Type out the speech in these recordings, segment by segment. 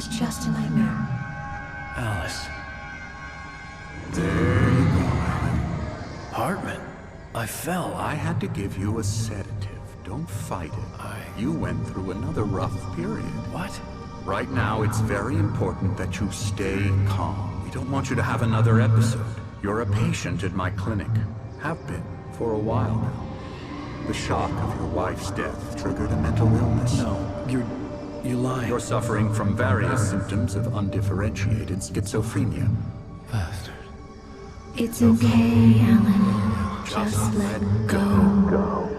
was just a nightmare. Alice. There you go, Alan. Hartman. I fell. I had to give you a sedative. Don't fight it. You went through another rough period. What? Right now, it's very important that you stay calm. We don't want you to have another episode. You're a patient at my clinic. Have been for a while now. The shock of your wife's death triggered a mental illness. No, you're lying. You're suffering from various symptoms of undifferentiated schizophrenia. Bastard. It's okay, Alan. Just let go.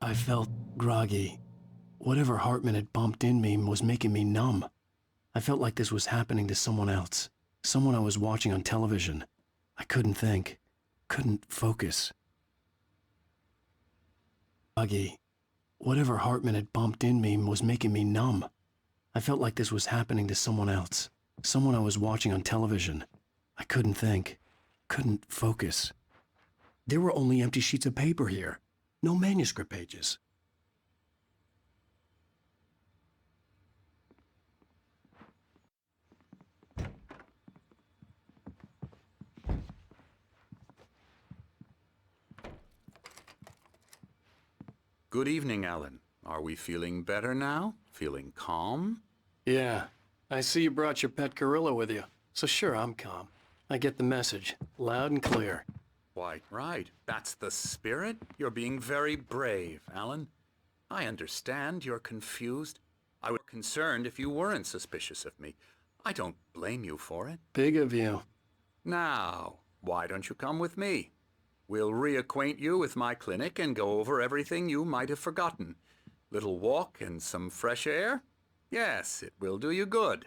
I felt groggy. Whatever Hartman had pumped in me was making me numb. I felt like this was happening to someone else. Someone I was watching on television. I couldn't think. Couldn't focus. Groggy. Whatever Hartman had pumped in me was making me numb. I felt like this was happening to someone else. Someone I was watching on television. I couldn't think. Couldn't focus. There were only empty sheets of paper here. No manuscript pages. Good evening, Alan. Are we feeling better now? Feeling calm? Yeah. I see you brought your pet gorilla with you. So sure, I'm calm. I get the message. Loud and clear. Quite right. That's the spirit. You're being very brave, Alan. I understand you're confused. I would be concerned if you weren't suspicious of me. I don't blame you for it. Big of you. Now, why don't you come with me? We'll reacquaint you with my clinic and go over everything you might have forgotten. Little walk and some fresh air? Yes, it will do you good.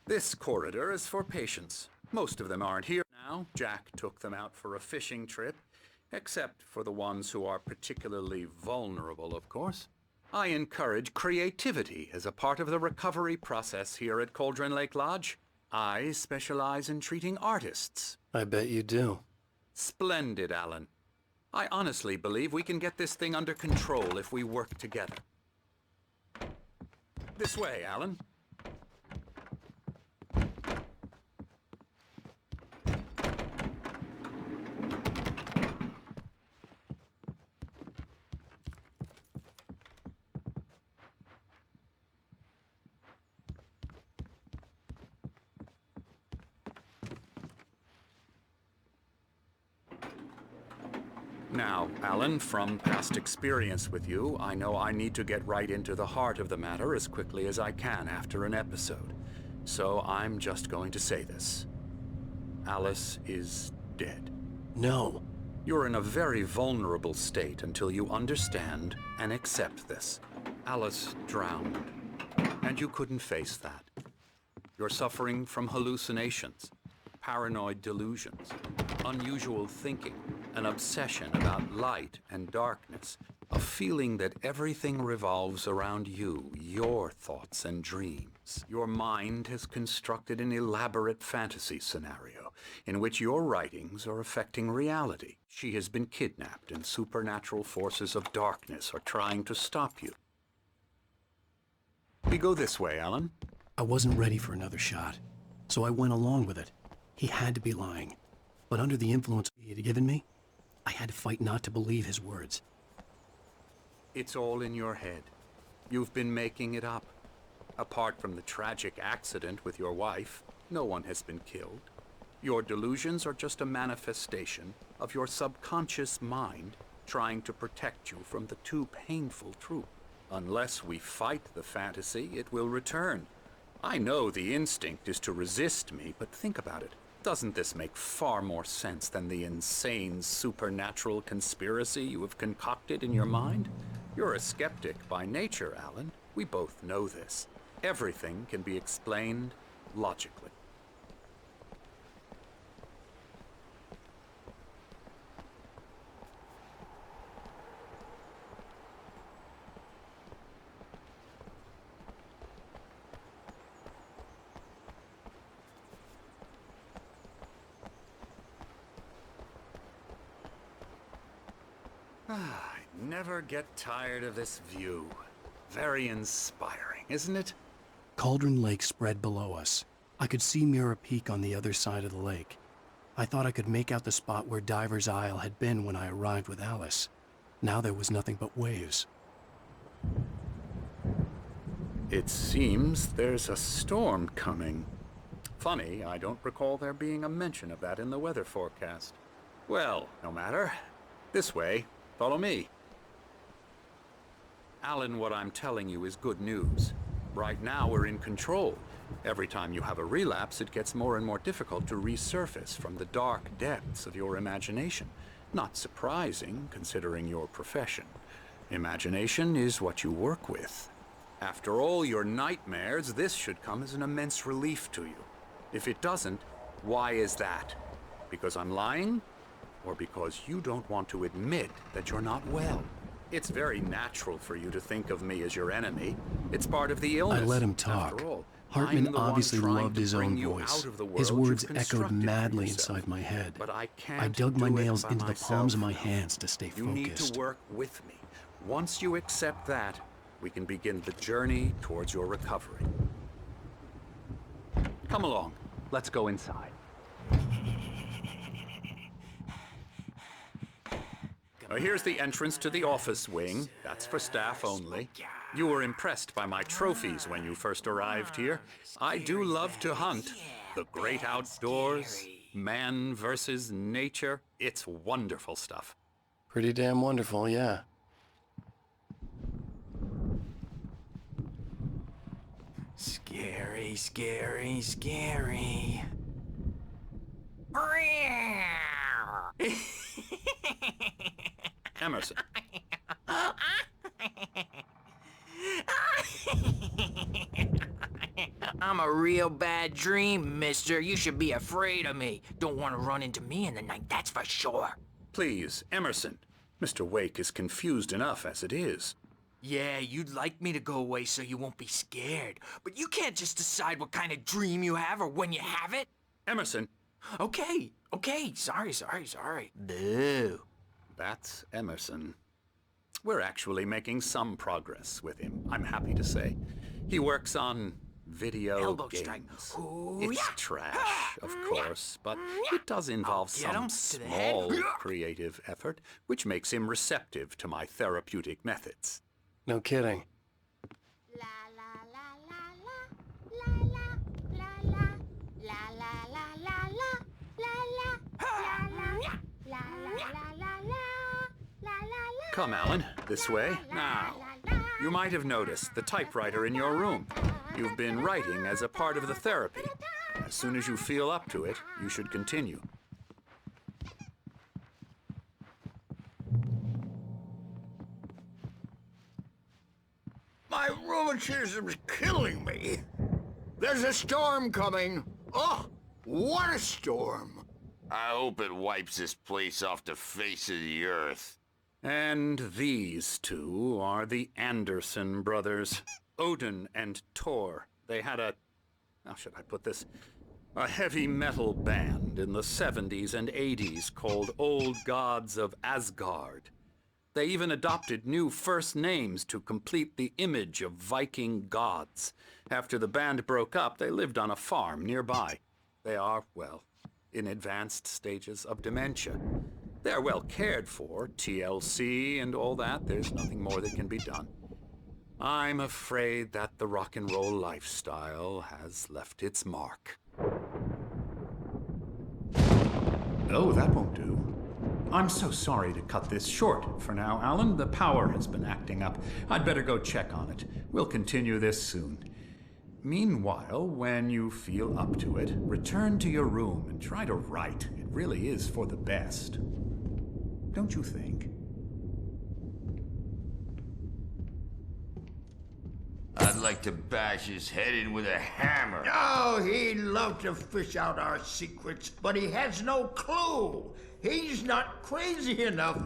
This corridor is for patients. Most of them aren't here now. Jack took them out for a fishing trip, except for the ones who are particularly vulnerable, of course. I encourage creativity as a part of the recovery process here at Cauldron Lake Lodge. I specialize in treating artists. I bet you do. Splendid, Alan. I honestly believe we can get this thing under control if we work together. This way, Alan. Now, Alan, from past experience with you, I know I need to get right into the heart of the matter as quickly as I can after an episode. So I'm just going to say this. Alice is dead. No. You're in a very vulnerable state until you understand and accept this. Alice drowned, and you couldn't face that. You're suffering from hallucinations, paranoid delusions, unusual thinking, an obsession about light and darkness, a feeling that everything revolves around you, your thoughts and dreams. Your mind has constructed an elaborate fantasy scenario in which your writings are affecting reality. She has been kidnapped and supernatural forces of darkness are trying to stop you. We go this way, Alan. I wasn't ready for another shot, so I went along with it. He had to be lying. But under the influence he had given me, I had to fight not to believe his words. It's all in your head. You've been making it up. Apart from the tragic accident with your wife, no one has been killed. Your delusions are just a manifestation of your subconscious mind trying to protect you from the too painful truth. Unless we fight the fantasy, it will return. I know the instinct is to resist me, but think about it. Doesn't this make far more sense than the insane supernatural conspiracy you have concocted in your mind? You're a skeptic by nature, Alan. We both know this. Everything can be explained logically. I never get tired of this view. Very inspiring, isn't it? Cauldron Lake spread below us. I could see Mirror Peak on the other side of the lake. I thought I could make out the spot where Diver's Isle had been when I arrived with Alice. Now there was nothing but waves. It seems there's a storm coming. Funny, I don't recall there being a mention of that in the weather forecast. Well, no matter. This way. Follow me. Alan, what I'm telling you is good news. Right now, we're in control. Every time you have a relapse, it gets more and more difficult to resurface from the dark depths of your imagination. Not surprising, considering your profession. Imagination is what you work with. After all your nightmares, this should come as an immense relief to you. If it doesn't, why is that? Because I'm lying? Or because you don't want to admit that you're not well? It's very natural for you to think of me as your enemy. It's part of the illness. I let him talk. After all, Hartman I'm the one obviously trying loved to his bring own you voice. out of the His world words you've echoed constructed for madly yourself. inside my head. But I can't I dug my do it nails by into the myself palms of my now. hands to stay You need focused. to work with me. Once you accept that, we can begin the journey towards your recovery. Come along. Let's go inside. Here's the entrance to the office wing. That's for staff only. You were impressed by my trophies when you first arrived here. I do love to hunt. The great outdoors, man versus nature. It's wonderful stuff. Pretty damn wonderful, yeah. Scary, scary, scary. Emerson. I'm a real bad dream, mister. You should be afraid of me. Don't want to run into me in the night, that's for sure. Please, Emerson. Mr. Wake is confused enough as it is. Yeah, you'd like me to go away so you won't be scared. But you can't just decide what kind of dream you have or when you have it. Emerson, Okay, sorry. Boo. that's Emerson. We're actually making some progress with him, I'm happy to say. He works on video Elbow games. strike. It's Hoo-yah. trash, of course, but it does involve Get him some to the head. small creative effort, which makes him receptive to my therapeutic methods. No kidding. La la la la la la la la la la la la la Come, Alan, this way. Now, you might have noticed the typewriter in your room. You've been writing as a part of the therapy. As soon as you feel up to it, you should continue. My rheumatism's killing me. There's a storm coming. Oh, what a storm. I hope it wipes this place off the face of the earth. And these two are the Anderson brothers, Odin and Thor. They had how should I put this? A heavy metal band in the 70s and 80s called Old Gods of Asgard. They even adopted new first names to complete the image of Viking gods. After the band broke up, they lived on a farm nearby. They are, well, in advanced stages of dementia. They're well cared for, TLC and all that. There's nothing more that can be done. I'm afraid that the rock and roll lifestyle has left its mark. Oh, that won't do. I'm so sorry to cut this short for now, Alan. The power has been acting up. I'd better go check on it. We'll continue this soon. Meanwhile, when you feel up to it, return to your room and try to write. It really is for the best. Don't you think? I'd like to bash his head in with a hammer. Oh, he'd love to fish out our secrets, but he has no clue. He's not crazy enough.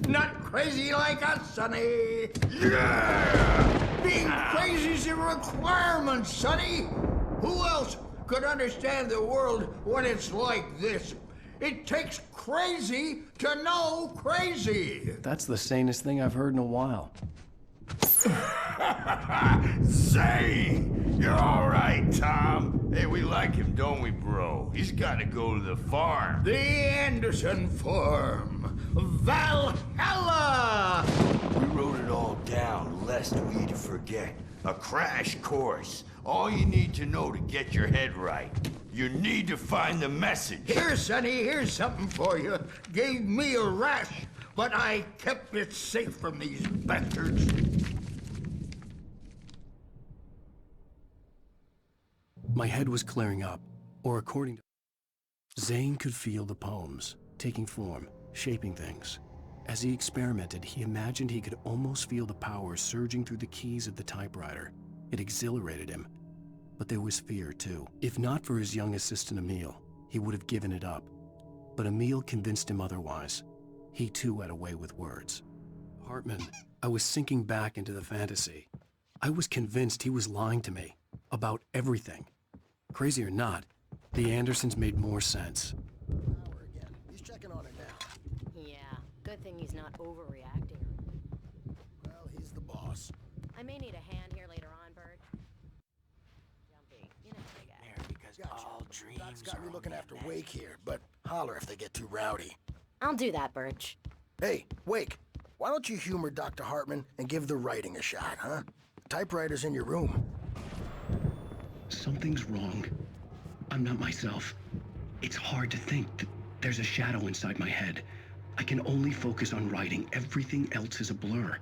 Not crazy like us, Sonny. Yeah! Being crazy's a requirement, Sonny. Who else could understand the world when it's like this? It takes crazy to know crazy. That's the sanest thing I've heard in a while. Zane! You're all right, Tom. Hey, we like him, don't we, bro? He's got to go to the farm. The Anderson Farm. Valhalla! We wrote it all down, lest we'd forget. A crash course. All you need to know to get your head right. You need to find the message. Here, Sonny, here's something for you. Gave me a rash, but I kept it safe from these bastards. My head was clearing up, or according to Zane could feel the poems, taking form, shaping things. As he experimented, he imagined he could almost feel the power surging through the keys of the typewriter. It exhilarated him. But there was fear, too. If not for his young assistant Emil, he would have given it up. But Emil convinced him otherwise. He too had a way with words. Hartman, I was sinking back into the fantasy. I was convinced he was lying to me. About everything. Crazy or not, the Andersons made more sense. Again. He's checking on it now. Yeah, good thing he's not overreacting. Well, he's the boss. I may need a hand here later on, Bert. Jumpy, you know what I got. There, because Gotcha. all dreams Doc's got are me looking only after net. Wake here, but holler if they get too rowdy. I'll do that, Birch. Hey, Wake, why don't you humor Dr. Hartman and give the writing a shot, huh? The typewriter's in your room. Something's wrong. I'm not myself. It's hard to think that there's a shadow inside my head. I can only focus on writing. Everything else is a blur.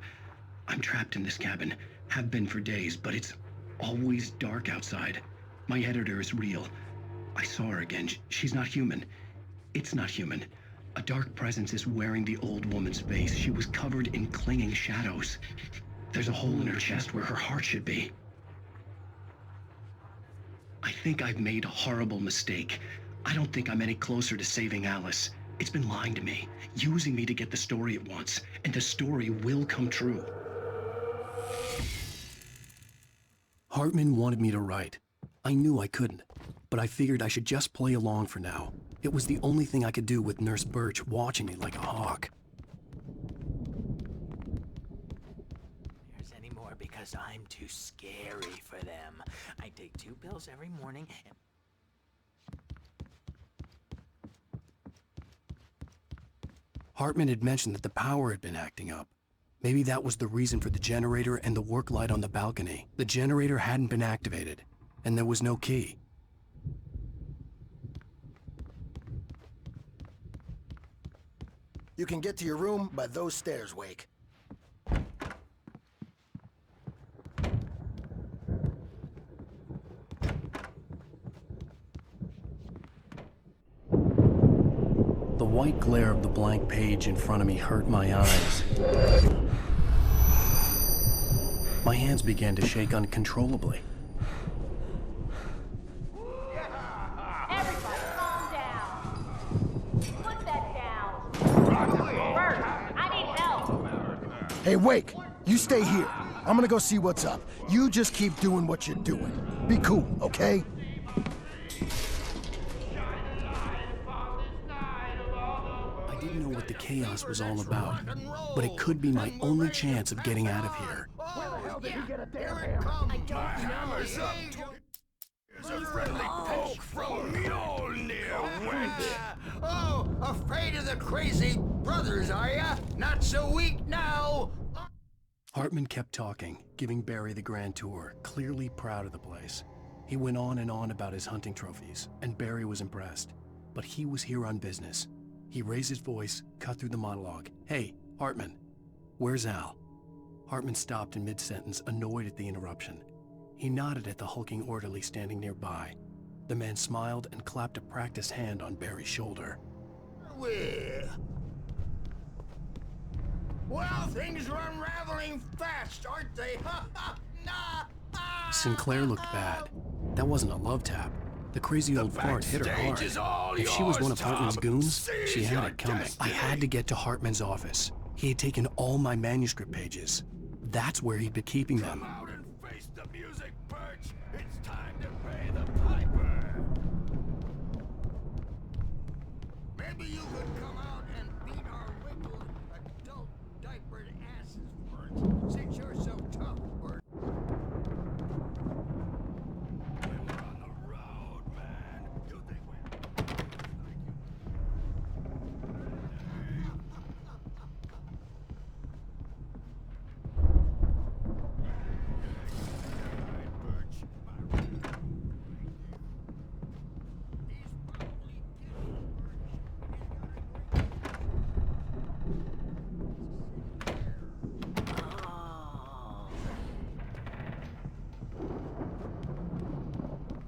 I'm trapped in this cabin. Have been for days, but it's always dark outside. My editor is real. I saw her again. She's not human. It's not human. A dark presence is wearing the old woman's face. She was covered in clinging shadows. There's a hole in her chest where her heart should be. I think I've made a horrible mistake. I don't think I'm any closer to saving Alice. It's been lying to me, using me to get the story it wants, and the story will come true. Hartman wanted me to write. I knew I couldn't, but I figured I should just play along for now. It was the only thing I could do with Nurse Birch watching me like a hawk. There's any more because I'm too scary for them. I take 2 pills every morning and... Hartman had mentioned that the power had been acting up. Maybe that was the reason for the generator and the work light on the balcony. The generator hadn't been activated, and there was no key. You can get to your room by those stairs, Wake. The white glare of the blank page in front of me hurt my eyes. My hands began to shake uncontrollably. Everybody calm down. Put that down. Bert, I need help. Hey, Wake, you stay here. I'm gonna go see what's up. You just keep doing what you're doing. Be cool, okay? I didn't know what the chaos was all about, but it could be my only chance of getting out of here. Where the hell did he get a damn I don't know. Hammer's up. Here's a friendly poke from Mjolnir, wench. Oh, afraid of the crazy brothers, are ya? Not so weak now. Hartman kept talking, giving Barry the grand tour, clearly proud of the place. He went on and on about his hunting trophies, and Barry was impressed. But he was here on business. He raised his voice, cut through the monologue. Hey, Hartman, where's Al? Hartman stopped in mid-sentence, annoyed at the interruption. He nodded at the hulking orderly standing nearby. The man smiled and clapped a practiced hand on Barry's shoulder. Well, things are unraveling fast, aren't they? Sinclair looked bad. That wasn't a love tap. The crazy old fart hit her hard. Backstage is all If she was one of yours, Hartman's Tom. goons, she Seize had your it coming. I destiny. had to get to Hartman's office. He had taken all my manuscript pages. That's where he'd been keeping them. Come out and face the music, Birch. It's time to pay the piper. Maybe you could come out and beat our wrinkled adult diapered asses for it, since you're so tough, Bert. We were on the road, man. You think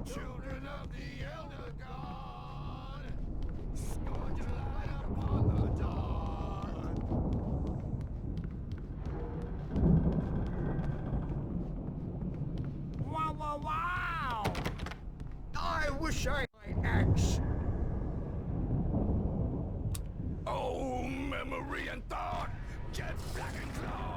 Children of the Elder God, scourge light upon the dawn. Wow, wow, wow! I wish I had my axe. Oh, memory and thought, jet black and claw.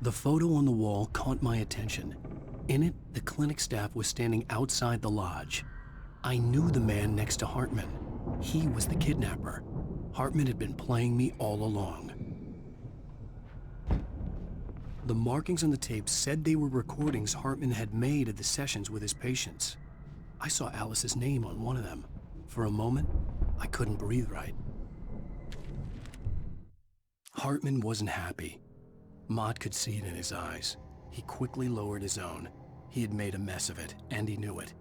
The photo on the wall caught my attention. In it, the clinic staff was standing outside the lodge. I knew the man next to Hartman. He was the kidnapper. Hartman had been playing me all along. The markings on the tape said they were recordings Hartman had made of the sessions with his patients. I saw Alice's name on one of them. For a moment, I couldn't breathe right. Hartman wasn't happy. Maude could see it in his eyes. He quickly lowered his own. He had made a mess of it, and he knew it.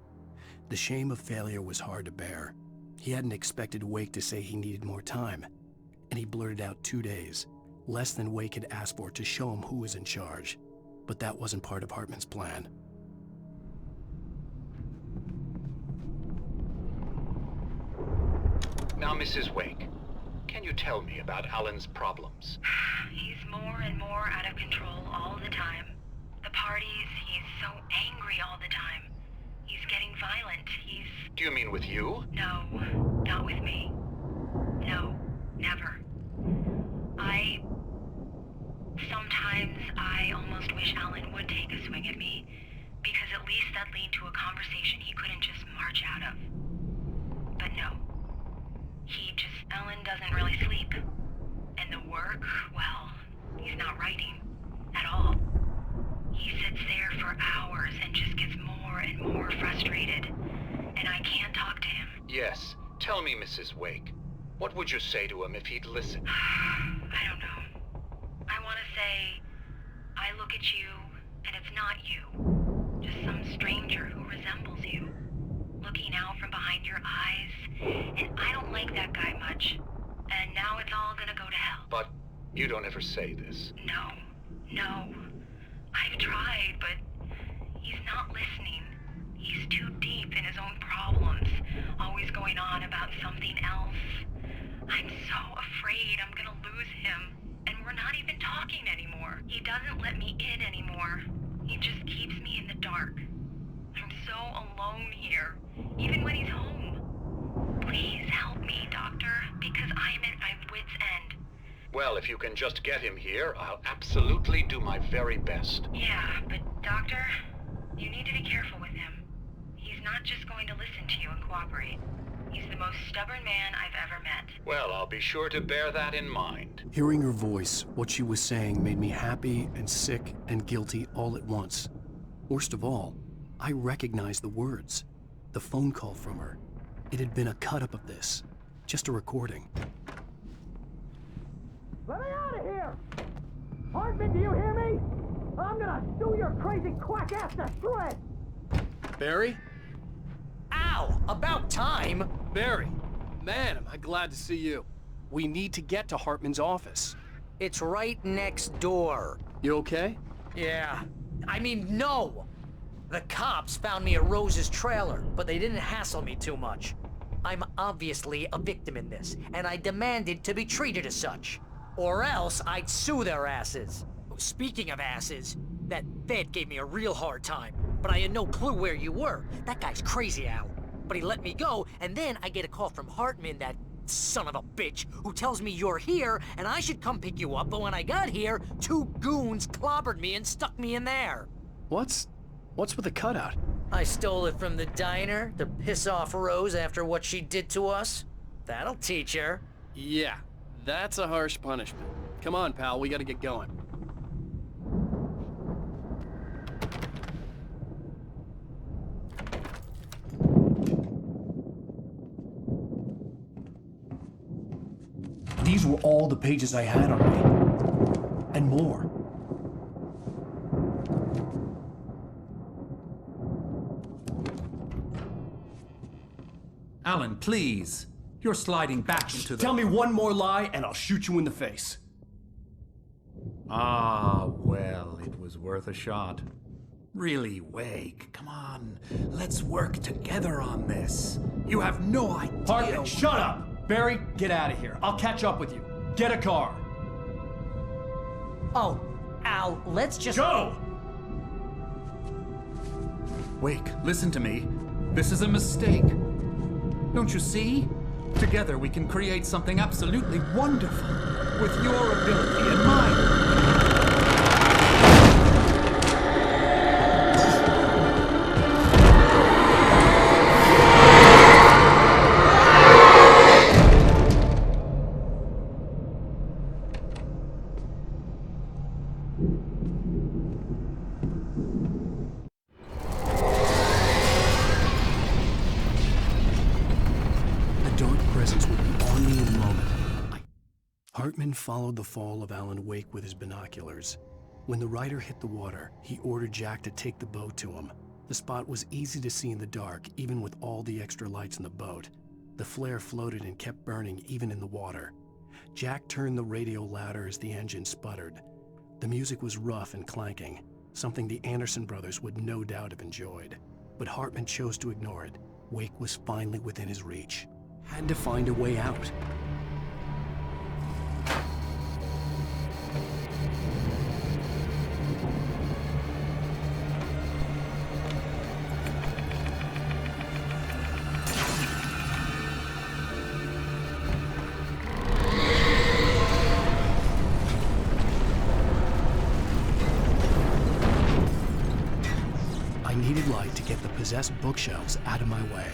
The shame of failure was hard to bear. He hadn't expected Wake to say he needed more time, and he blurted out 2 days, less than Wake had asked for to show him who was in charge. But that wasn't part of Hartman's plan. Now, Mrs. Wake, can you tell me about Alan's problems? He's more and more out of control all the time. The parties, he's so angry all the time. He's getting violent. Do you mean with you? No, not with me. No, never. Sometimes I almost wish Alan would take a swing at me, because at least that'd lead to a conversation he couldn't just march out of. But no. Alan doesn't really sleep. And the work, well, he's not writing at all. He sits there for hours and just gets more and more frustrated. And I can't talk to him. Yes. Tell me, Mrs. Wake. What would you say to him if he'd listen? I don't know. I want to say, I look at you, and it's not you. Just some stranger who resembles you. Looking out from behind your eyes, and I don't like that guy much. And now it's all gonna go to hell. But you don't ever say this. No. I've tried, but he's not listening. He's too deep in his own problems, always going on about something else. I'm so afraid I'm gonna lose him, and we're not even talking anymore. He doesn't let me in anymore. He just keeps me in the dark. I'm so alone here, even when he's home. Please help me, Doctor, because I'm at my wit's end. Well, if you can just get him here, I'll absolutely do my very best. Yeah, but Doctor, you need to be careful with him. He's not just going to listen to you and cooperate. He's the most stubborn man I've ever met. Well, I'll be sure to bear that in mind. Hearing her voice, what she was saying made me happy and sick and guilty all at once. Worst of all, I recognized the words. The phone call from her. It had been a cut-up of this. Just a recording. Let me out of here! Hartman, do you hear me? I'm gonna sue your crazy quack ass to shreds! Barry? Ow! About time! Barry! Man, am I glad to see you. We need to get to Hartman's office. It's right next door. You okay? Yeah. I mean, no! The cops found me at Rose's trailer, but they didn't hassle me too much. I'm obviously a victim in this, and I demanded to be treated as such. Or else I'd sue their asses. Speaking of asses, that Fed gave me a real hard time, but I had no clue where you were. That guy's crazy, Al. But he let me go, and then I get a call from Hartman, that son of a bitch, who tells me you're here and I should come pick you up, but when I got here, 2 goons clobbered me and stuck me in there. What's with the cutout? I stole it from the diner to piss off Rose after what she did to us. That'll teach her. Yeah, that's a harsh punishment. Come on, pal, we gotta get going. These were all the pages I had on me. And more. Alan, please. You're sliding back into the... Tell me one more lie and I'll shoot you in the face. Ah, well, it was worth a shot. Really, Wake, come on. Let's work together on this. You have no idea... Hartman, shut up! Barry, get out of here. I'll catch up with you. Get a car. Oh, Al, let's just... Go! Wake, listen to me. This is a mistake. Don't you see? Together we can create something absolutely wonderful. With your ability and mine. Hartman followed the fall of Alan Wake with his binoculars. When the rider hit the water, he ordered Jack to take the boat to him. The spot was easy to see in the dark, even with all the extra lights in the boat. The flare floated and kept burning even in the water. Jack turned the radio louder as the engine sputtered. The music was rough and clanking, something the Anderson brothers would no doubt have enjoyed. But Hartman chose to ignore it. Wake was finally within his reach. Had to find a way out. Needed light to get the possessed bookshelves out of my way.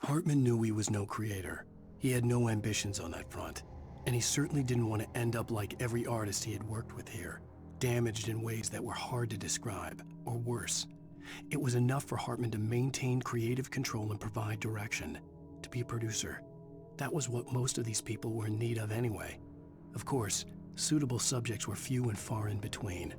Hartman knew he was no creator. He had no ambitions on that front, and he certainly didn't want to end up like every artist he had worked with here, damaged in ways that were hard to describe, or worse. It was enough for Hartman to maintain creative control and provide direction, to be a producer. That was what most of these people were in need of anyway. Of course, suitable subjects were few and far in between.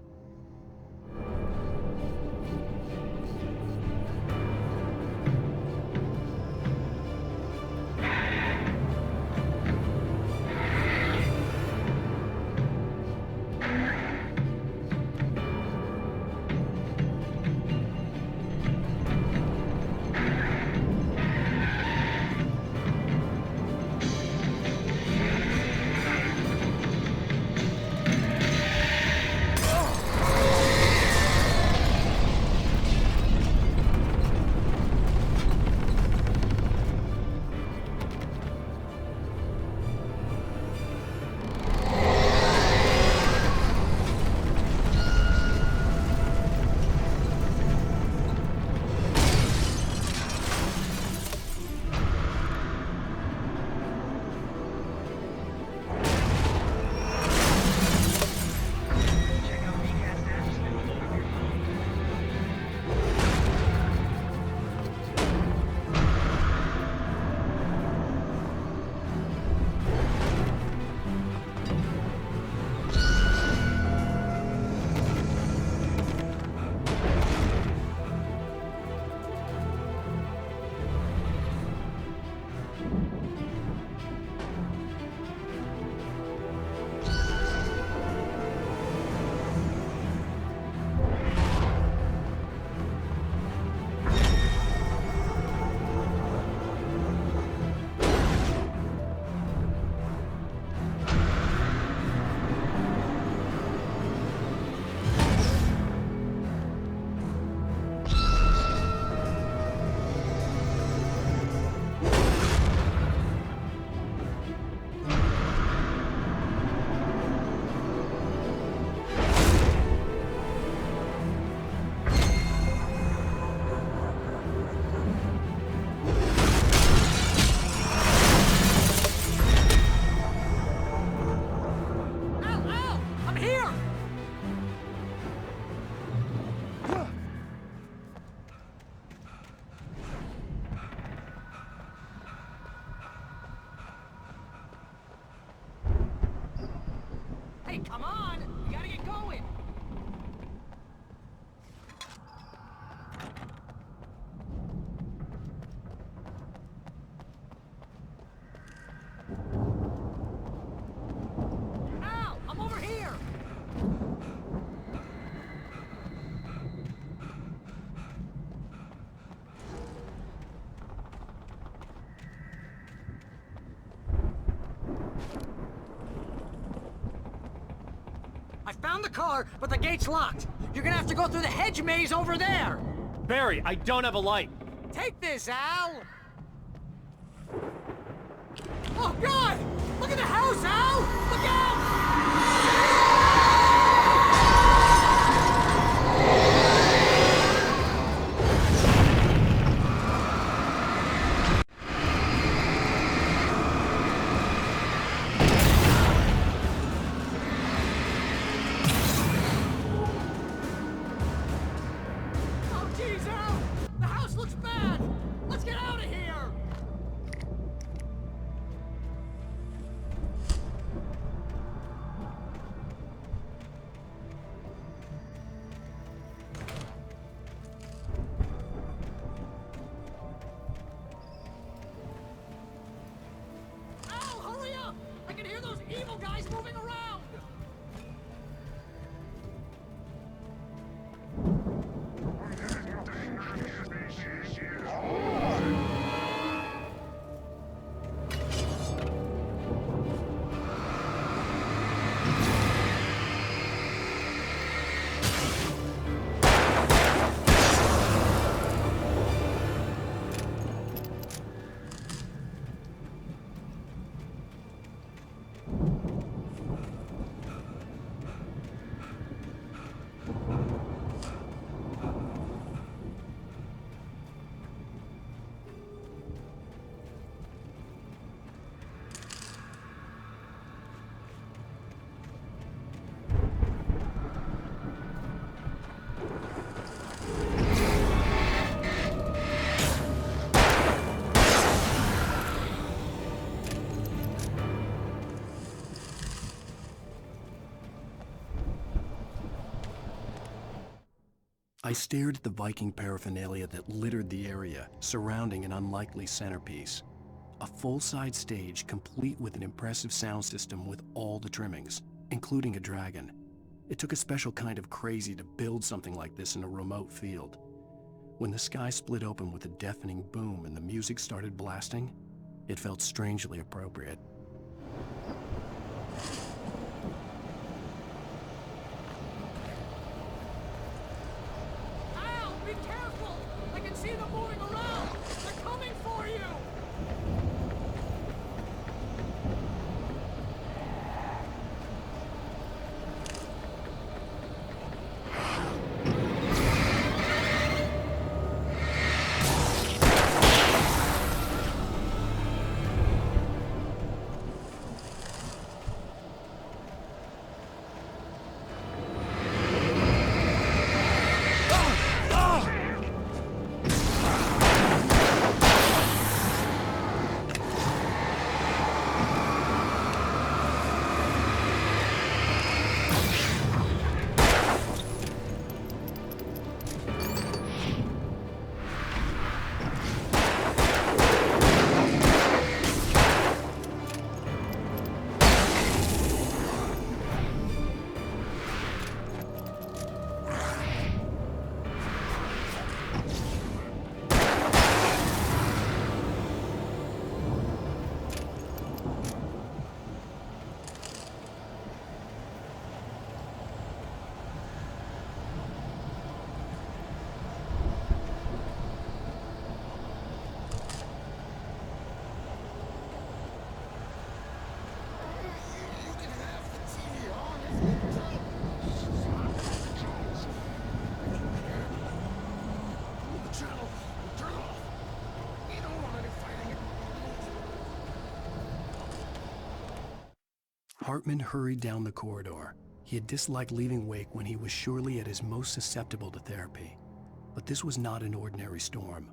Hey, come on! We gotta get going! Al! I'm over here! I found the car, but the gate's locked. You're gonna have to go through the hedge maze over there. Barry, I don't have a light. Take this, Al! Oh, God! Look at the house, Al! Look out! Oh, jeez, Al! The house looks bad! Let's get out of here! I stared at the Viking paraphernalia that littered the area, surrounding an unlikely centerpiece. A full-size stage complete with an impressive sound system with all the trimmings, including a dragon. It took a special kind of crazy to build something like this in a remote field. When the sky split open with a deafening boom and the music started blasting, it felt strangely appropriate. Al, be careful! I can see them moving around! They're coming for you! Hartman hurried down the corridor. He had disliked leaving Wake when he was surely at his most susceptible to therapy. But this was not an ordinary storm.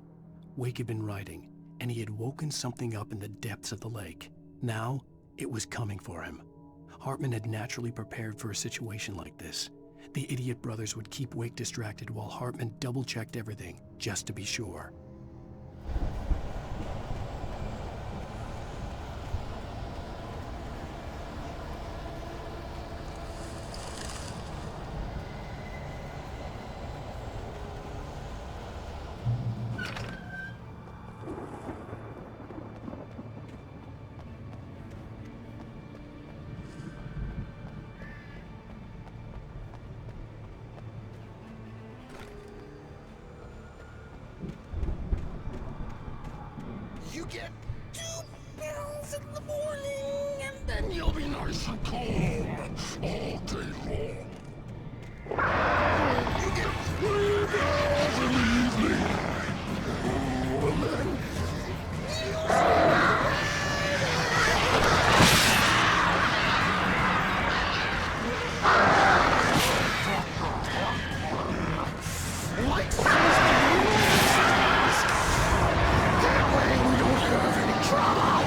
Wake had been writing, and he had woken something up in the depths of the lake. Now, it was coming for him. Hartman had naturally prepared for a situation like this. The idiot brothers would keep Wake distracted while Hartman double-checked everything, just to be sure. You get 2 pills in the morning, and then you'll be nice and calm all day long. You get 3 pills in the evening. And then like that way we don't have any trouble.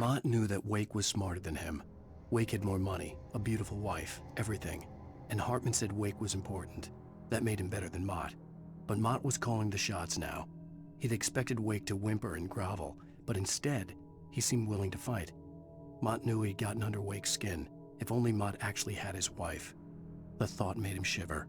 Mott knew that Wake was smarter than him. Wake had more money, a beautiful wife, everything. And Hartman said Wake was important. That made him better than Mott. But Mott was calling the shots now. He'd expected Wake to whimper and grovel, but instead, he seemed willing to fight. Mott knew he'd gotten under Wake's skin. If only Mott actually had his wife. The thought made him shiver.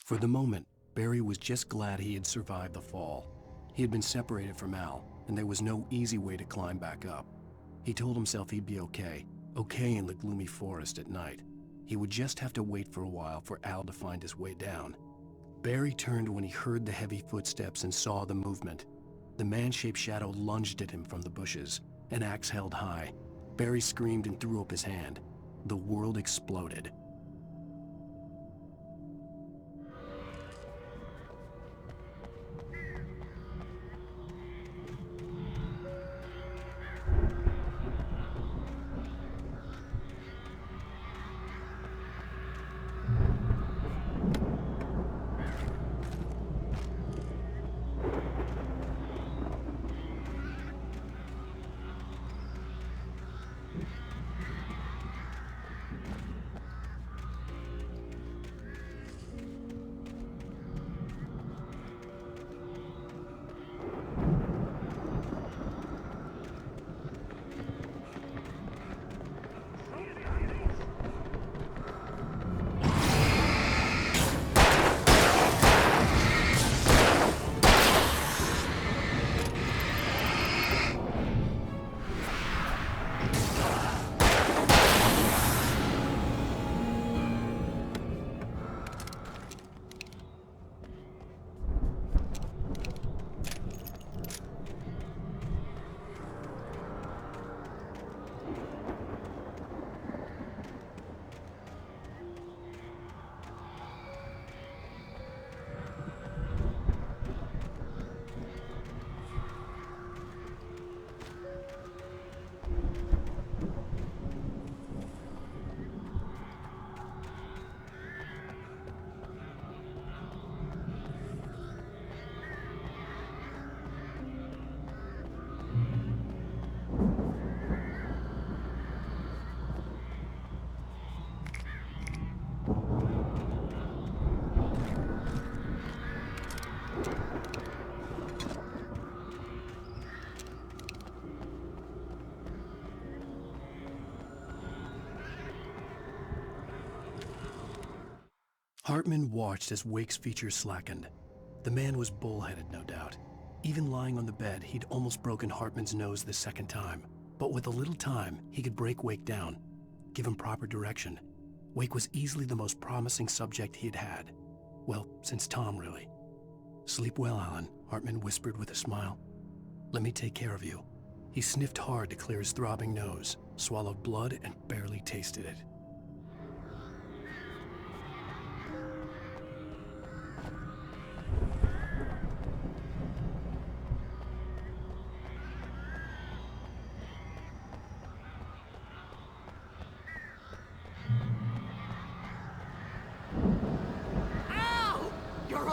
For the moment, Barry was just glad he had survived the fall. He had been separated from Al, and there was no easy way to climb back up. He told himself he'd be okay in the gloomy forest at night. He would just have to wait for a while for Al to find his way down. Barry turned when he heard the heavy footsteps and saw the movement. The man-shaped shadow lunged at him from the bushes, an axe held high. Barry screamed and threw up his hand. The world exploded. Hartman watched as Wake's features slackened. The man was bullheaded, no doubt. Even lying on the bed, he'd almost broken Hartman's nose the second time. But with a little time, he could break Wake down, give him proper direction. Wake was easily the most promising subject he had had. Well, since Tom, really. "Sleep well, Alan," Hartman whispered with a smile. "Let me take care of you." He sniffed hard to clear his throbbing nose, swallowed blood, and barely tasted it.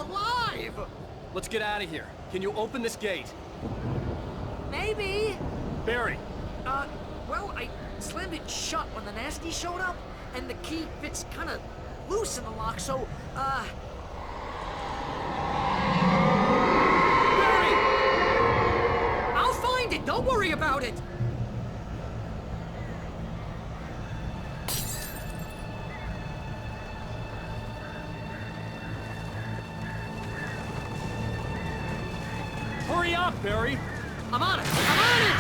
alive! Let's get out of here. Can you open this gate? Maybe. Barry! Well, I slammed it shut when the nasty showed up, and the key fits kind of loose in the lock, so, Barry! I'll find it! Don't worry about it! Hurry up, Barry! I'm on it! I'm on it!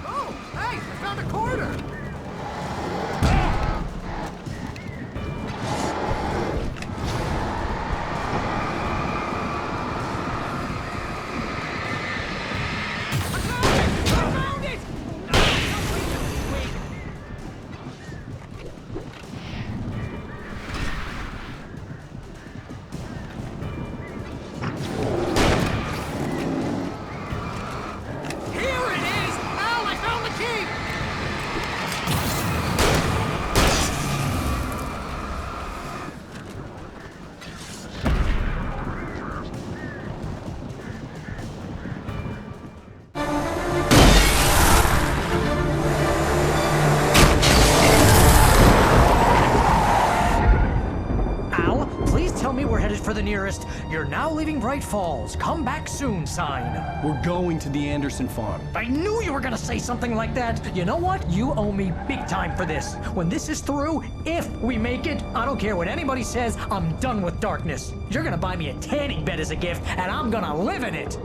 Oh, hey, I found a corner! For the nearest, "You're now leaving Bright Falls. Come back soon" sign. We're going to the Anderson farm. I knew you were gonna say something like that. You know what? You owe me big time for this. When this is through, if we make it, I don't care what anybody says, I'm done with darkness. You're gonna buy me a tanning bed as a gift, and I'm gonna live in it.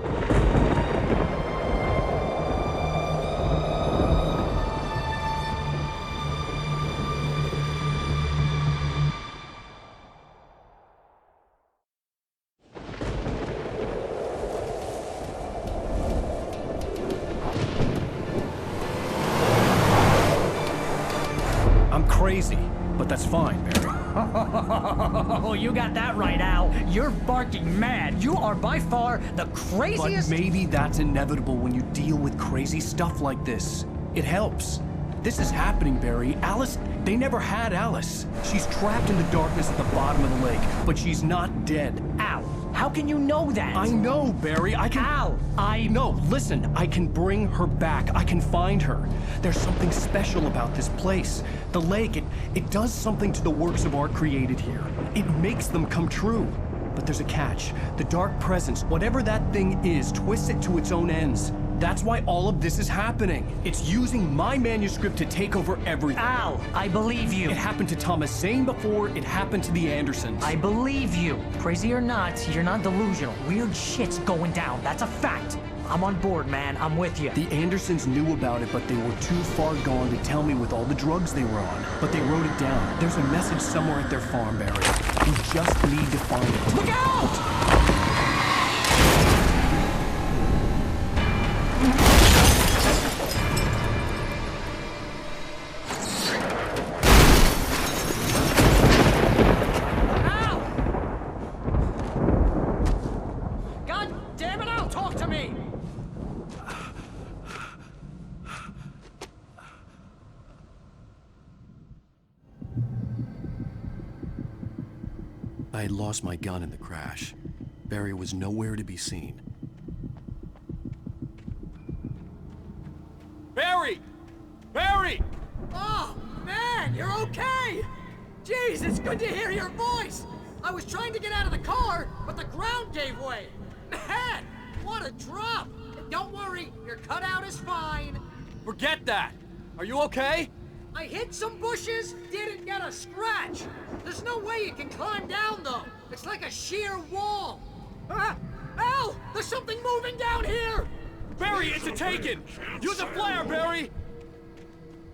Crazy, but that's fine, Barry. Oh, you got that right, Al. You're barking mad. You are by far the craziest... But maybe that's inevitable when you deal with crazy stuff like this. It helps. This is happening, Barry. Alice, they never had Alice. She's trapped in the darkness at the bottom of the lake, but she's not dead. Al, how can you know that? I know, Barry. I can... Al, No, listen. I can bring her back. I can find her. There's something special about this place. The lake, it does something to the works of art created here. It makes them come true. But there's a catch. The dark presence, whatever that thing is, twists it to its own ends. That's why all of this is happening. It's using my manuscript to take over everything. Al, I believe you. It happened to Thomas Zane before, it happened to the Andersons. I believe you. Crazy or not, you're not delusional. Weird shit's going down. That's a fact. I'm on board, man. I'm with you. The Andersons knew about it, but they were too far gone to tell me with all the drugs they were on. But they wrote it down. There's a message somewhere at their farm, Barry. We just need to find it. Look out! I had lost my gun in the crash. Barry was nowhere to be seen. Barry! Barry! Oh, man, you're okay! Jeez, it's good to hear your voice! I was trying to get out of the car, but the ground gave way! Man, what a drop! Don't worry, your cutout is fine. Forget that! Are you okay? I hit some bushes, didn't get a scratch. There's no way you can climb down, though. It's like a sheer wall. Al, there's something moving down here! Barry, it's a Taken! Use a flare, Barry!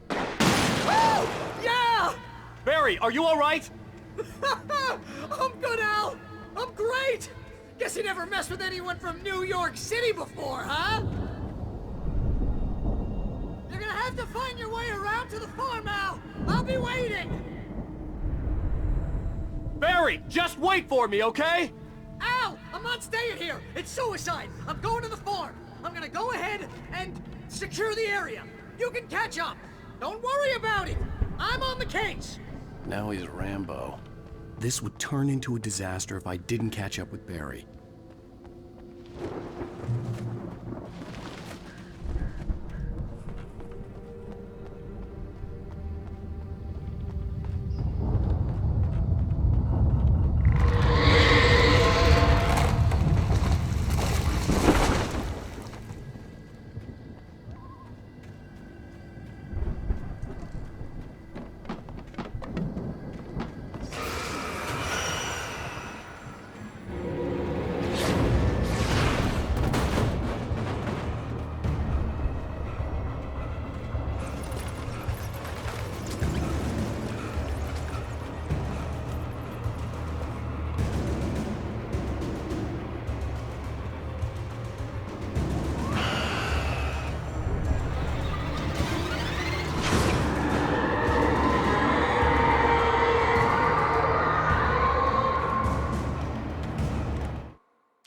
Oh, yeah! Barry, are you all right? I'm good, Al. I'm great. Guess you never messed with anyone from New York City before, huh? You're gonna have to find your way around to the farm, Al. I'll be waiting! Barry, just wait for me, okay? Al! I'm not staying here! It's suicide! I'm going to the farm! I'm gonna go ahead and secure the area! You can catch up! Don't worry about it! I'm on the case! Now he's Rambo. This would turn into a disaster if I didn't catch up with Barry.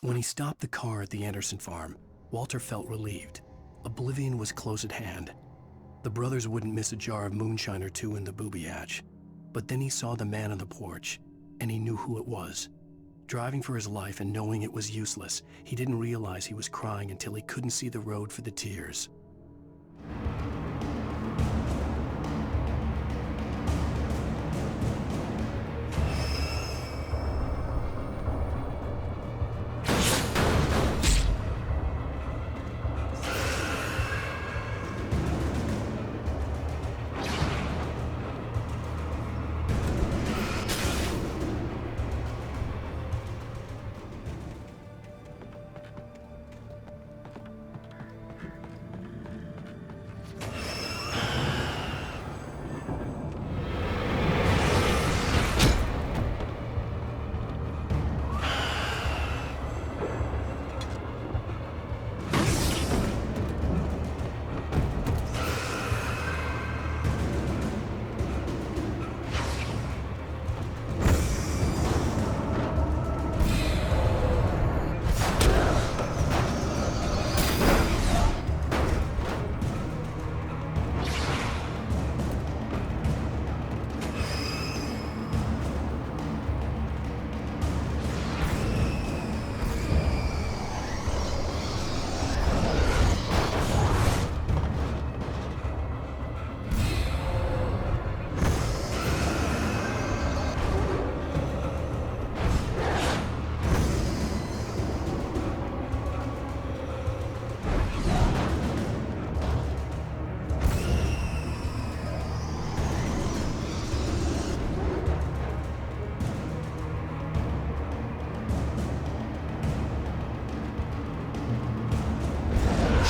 When he stopped the car at the Anderson farm, Walter felt relieved. Oblivion was close at hand. The brothers wouldn't miss a jar of moonshine or two in the booby hatch. But then he saw the man on the porch, and he knew who it was. Driving for his life and knowing it was useless, he didn't realize he was crying until he couldn't see the road for the tears.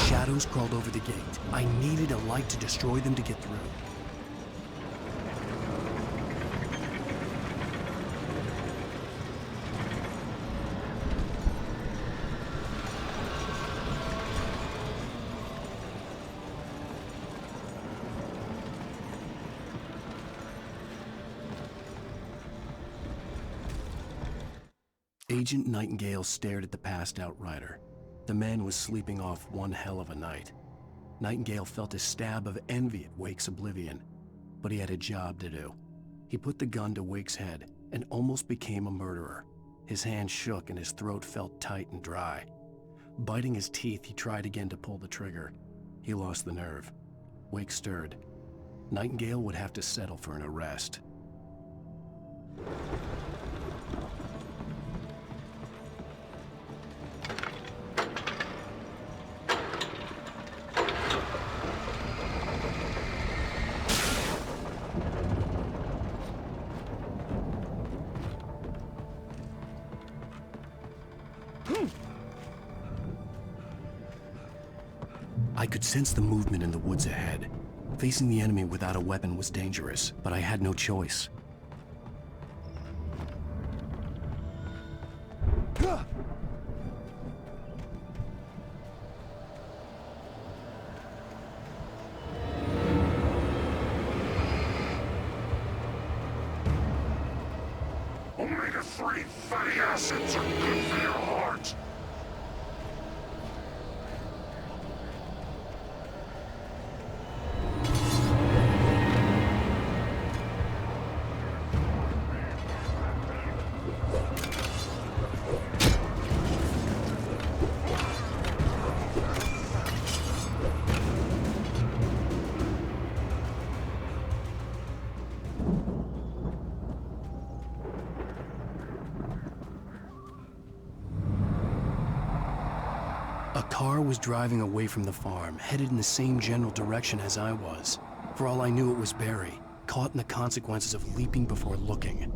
Shadows crawled over the gate. I needed a light to destroy them to get through. Agent Nightingale stared at the passed-out rider. The man was sleeping off one hell of a night. Nightingale felt a stab of envy at Wake's oblivion, but he had a job to do. He put the gun to Wake's head and almost became a murderer. His hand shook and his throat felt tight and dry. Biting his teeth, he tried again to pull the trigger. He lost the nerve. Wake stirred. Nightingale would have to settle for an arrest. I could sense the movement in the woods ahead. Facing the enemy without a weapon was dangerous, but I had no choice. fatty acids are good for your heart. A car was driving away from the farm, headed in the same general direction as I was. For all I knew, it was Barry, caught in the consequences of leaping before looking.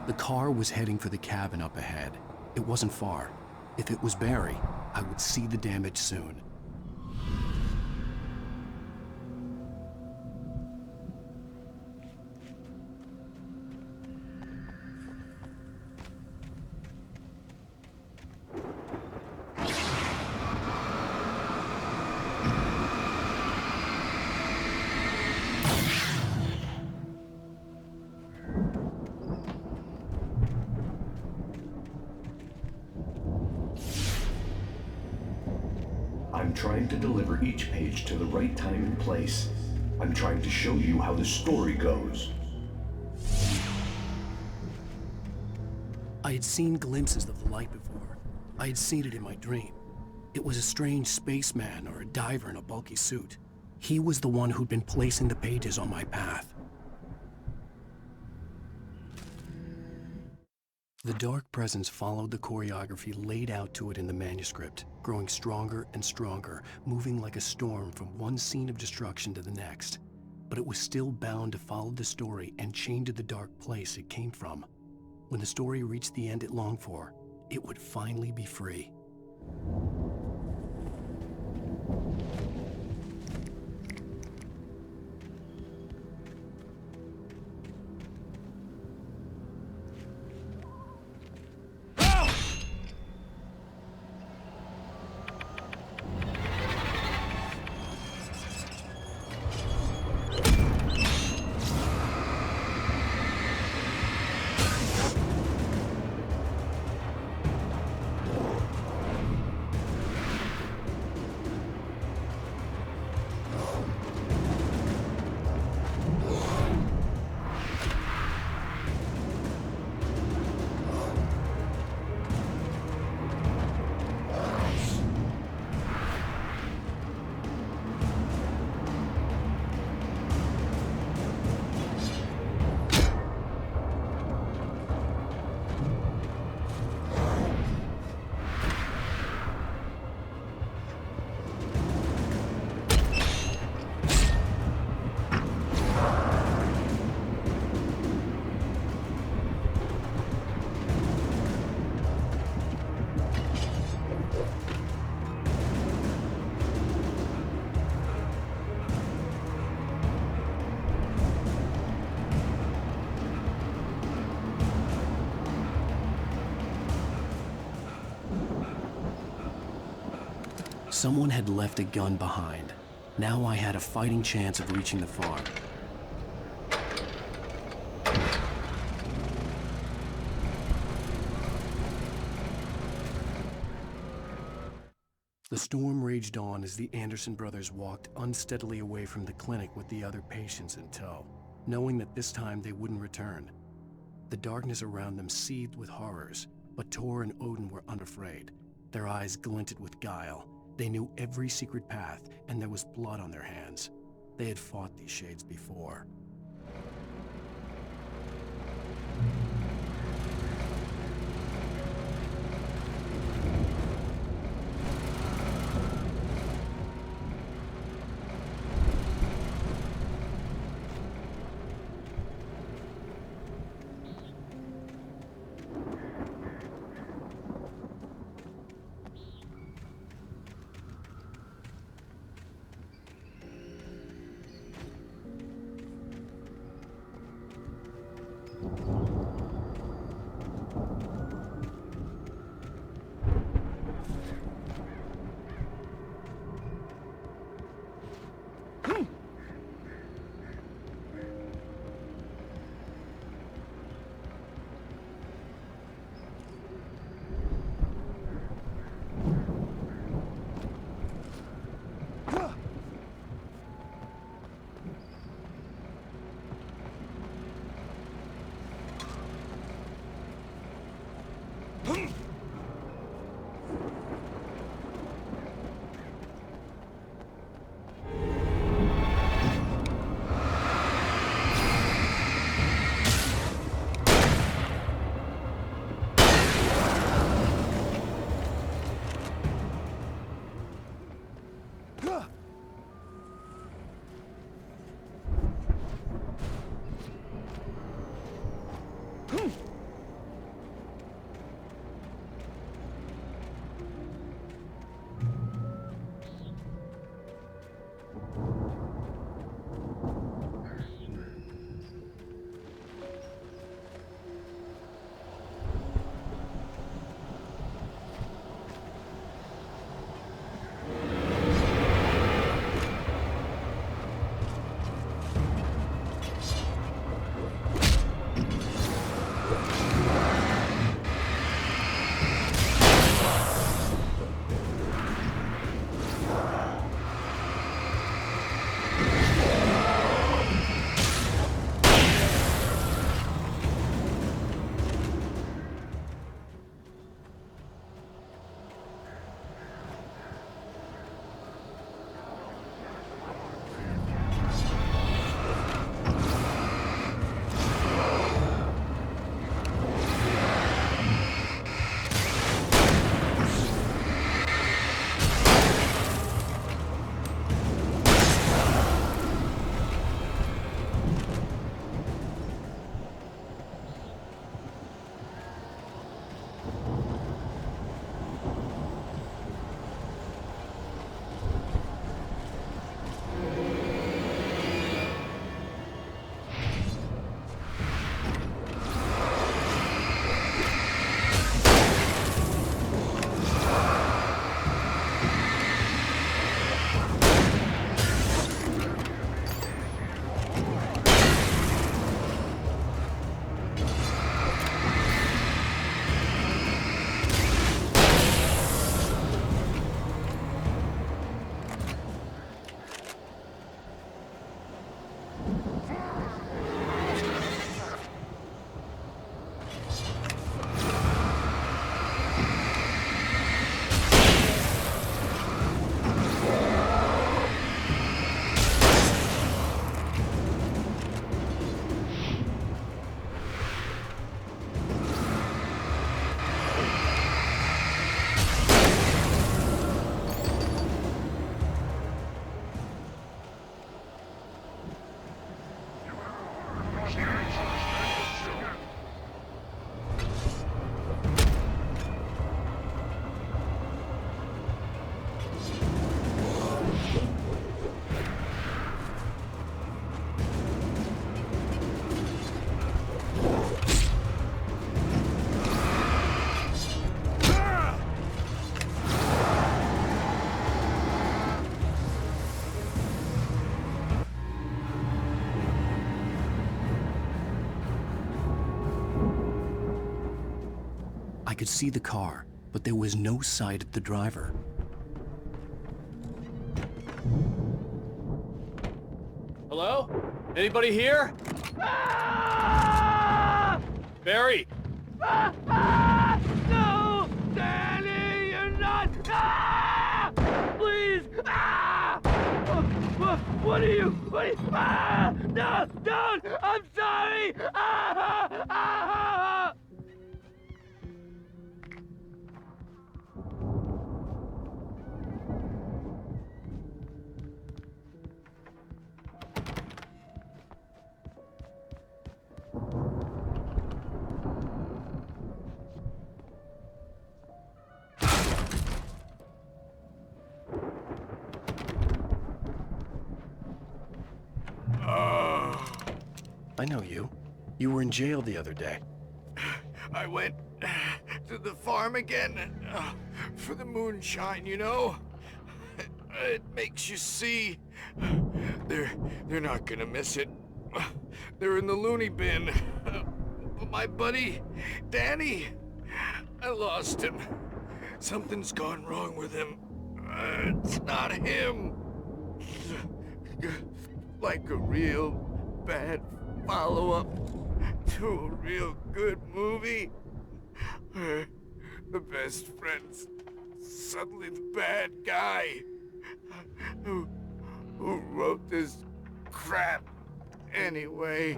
The car was heading for the cabin up ahead. It wasn't far. If it was Barry, I would see the damage soon. I'm trying to deliver each page to the right time and place. I'm trying to show you how the story goes. I had seen glimpses of the light before. I had seen it in my dream. It was a strange spaceman or a diver in a bulky suit. He was the one who'd been placing the pages on my path. The dark presence followed the choreography laid out to it in the manuscript, growing stronger and stronger, moving like a storm from one scene of destruction to the next. But it was still bound to follow the story and chained to the dark place it came from. When the story reached the end it longed for, it would finally be free. Someone had left a gun behind. Now I had a fighting chance of reaching the farm. The storm raged on as the Anderson brothers walked unsteadily away from the clinic with the other patients in tow, knowing that this time they wouldn't return. The darkness around them seethed with horrors, but Tor and Odin were unafraid. Their eyes glinted with guile. They knew every secret path, and there was blood on their hands. They had fought these shades before. I could see the car, but there was no sight of the driver. Hello? Anybody here? Barry! No! Danny, you're not! Please! What are you? No! Don't! I'm sorry! I know you. You were in jail the other day. I went to the farm again for the moonshine, you know? It makes you see They're not gonna miss it. They're in the loony bin. But my buddy, Danny, I lost him. Something's gone wrong with him. It's not him. Like a real bad follow-up to a real good movie where the best friend's suddenly the bad guy who wrote this crap anyway.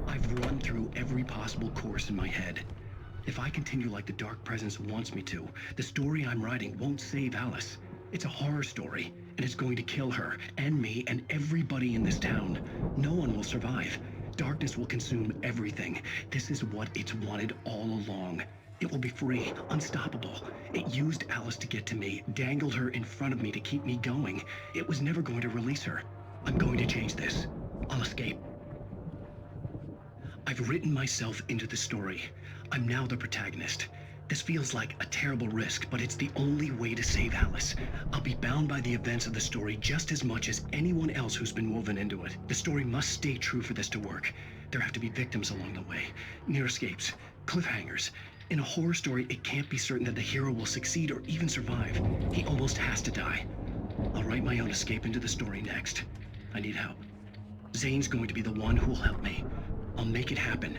I've run through every possible course in my head. If I continue like the Dark Presence wants me to, the story I'm writing won't save Alice. It's a horror story, and it's going to kill her, and me, and everybody in this town. No one will survive. Darkness will consume everything. This is what it's wanted all along. It will be free, unstoppable. It used Alice to get to me, dangled her in front of me to keep me going. It was never going to release her. I'm going to change this. I'll escape. I've written myself into the story. I'm now the protagonist. This feels like a terrible risk, but it's the only way to save Alice. I'll be bound by the events of the story just as much as anyone else who's been woven into it. The story must stay true for this to work. There have to be victims along the way, near escapes, cliffhangers. In a horror story, it can't be certain that the hero will succeed or even survive. He almost has to die. I'll write my own escape into the story next. I need help. Zane's going to be the one who'll help me. I'll make it happen.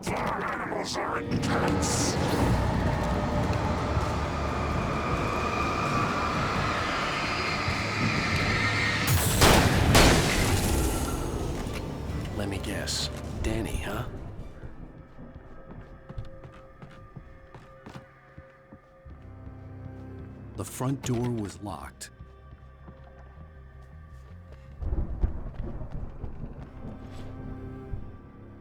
Farm animals are intense. Let me guess. Danny, huh? The front door was locked.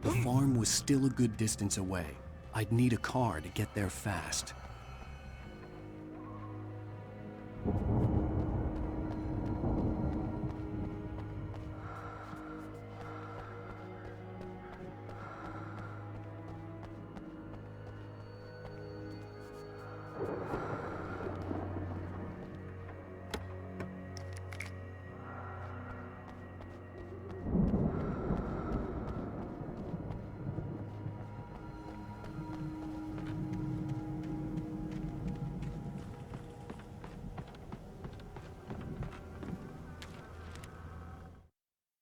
The farm was still a good distance away. I'd need a car to get there fast.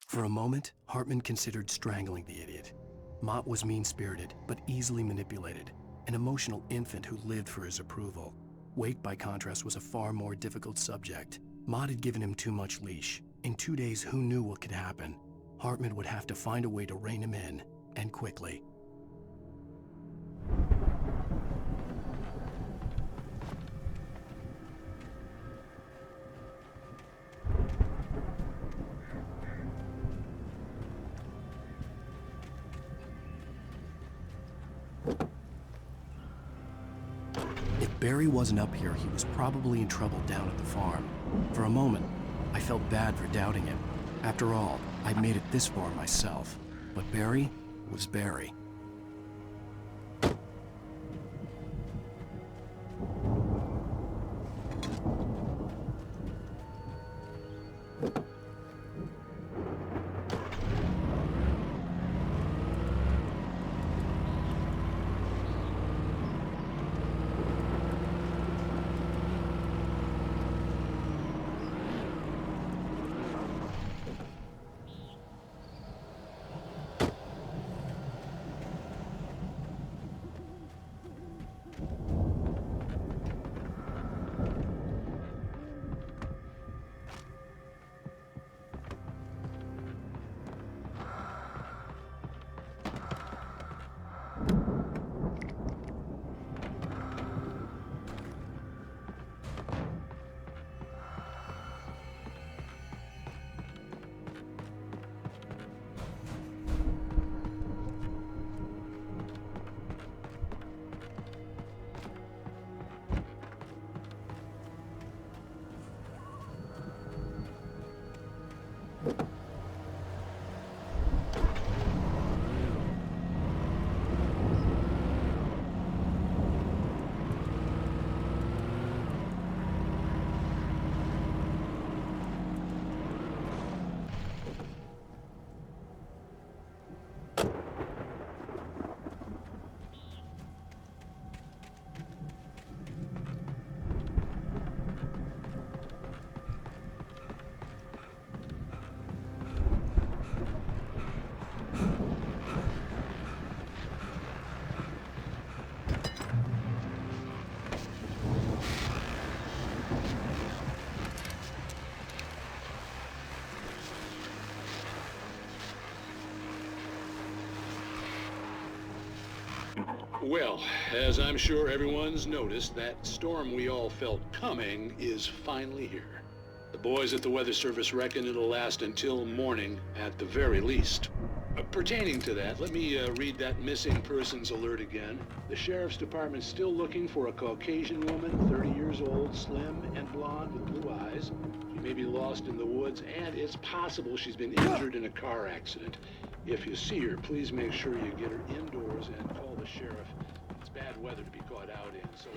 For a moment, Hartman considered strangling the idiot. Mott was mean-spirited, but easily manipulated, an emotional infant who lived for his approval. Wake, by contrast, was a far more difficult subject. Mott had given him too much leash. In 2 days, who knew what could happen? Hartman would have to find a way to rein him in, and quickly. If Barry wasn't up here, he was probably in trouble down at the farm. For a moment, I felt bad for doubting him. After all, I'd made it this far myself. But Barry was Barry. Well, as I'm sure everyone's noticed, that storm we all felt coming is finally here. The boys at the Weather Service reckon it'll last until morning at the very least. Pertaining to that, let me read that missing persons alert again. The Sheriff's Department's still looking for a Caucasian woman, 30 years old, slim and blonde with blue eyes. She may be lost in the woods, and it's possible she's been injured in a car accident. If you see her, please make sure you get her indoors and call the sheriff. It's bad weather to be caught out in, so...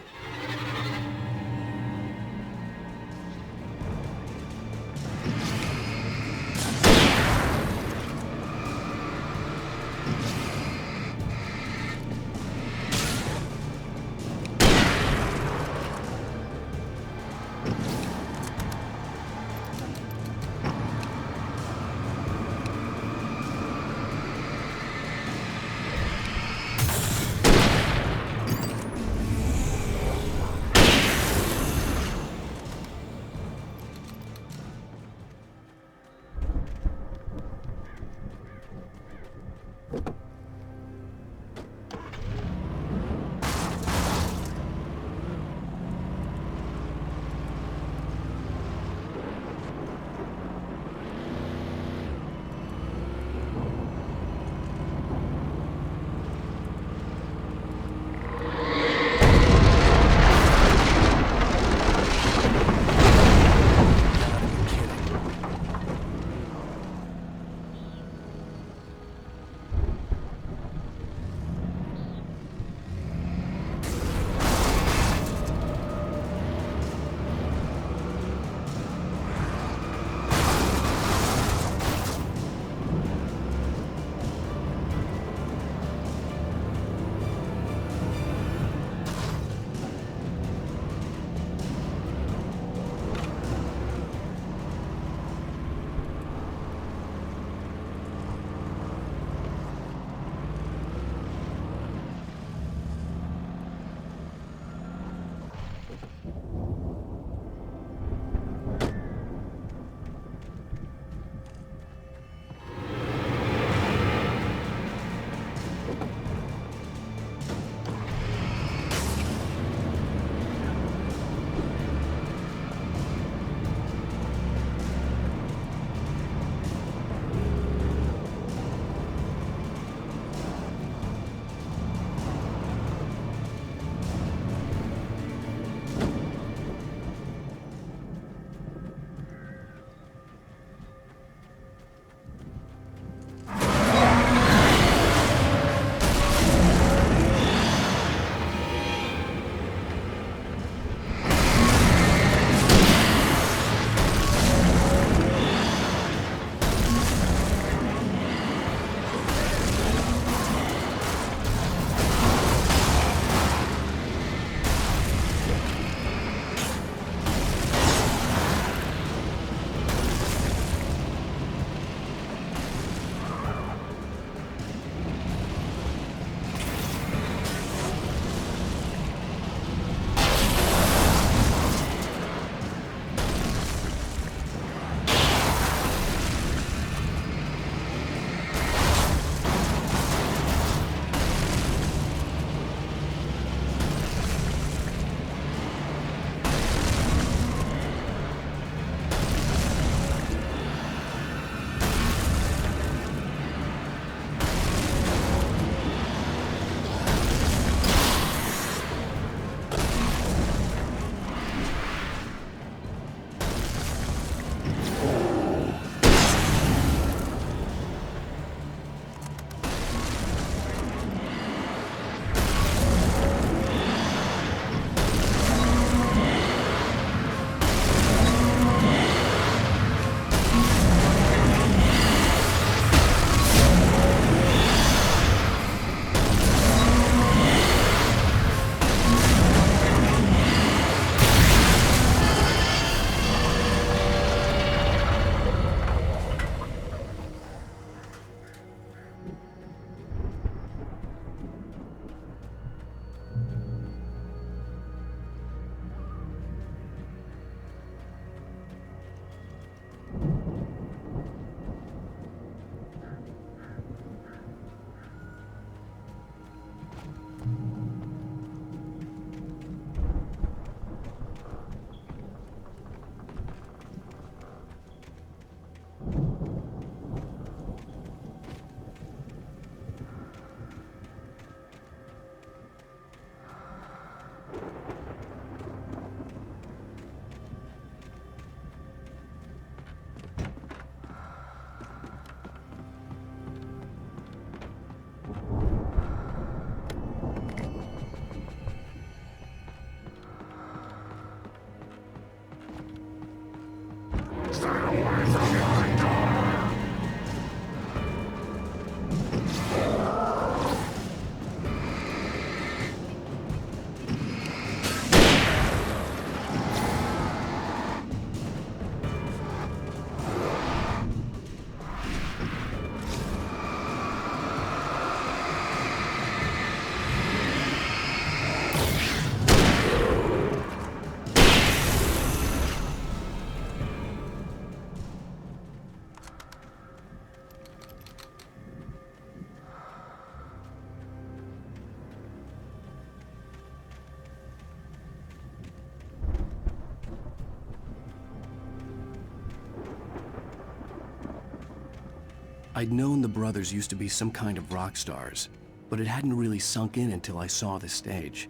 I'd known the brothers used to be some kind of rock stars, but it hadn't really sunk in until I saw the stage.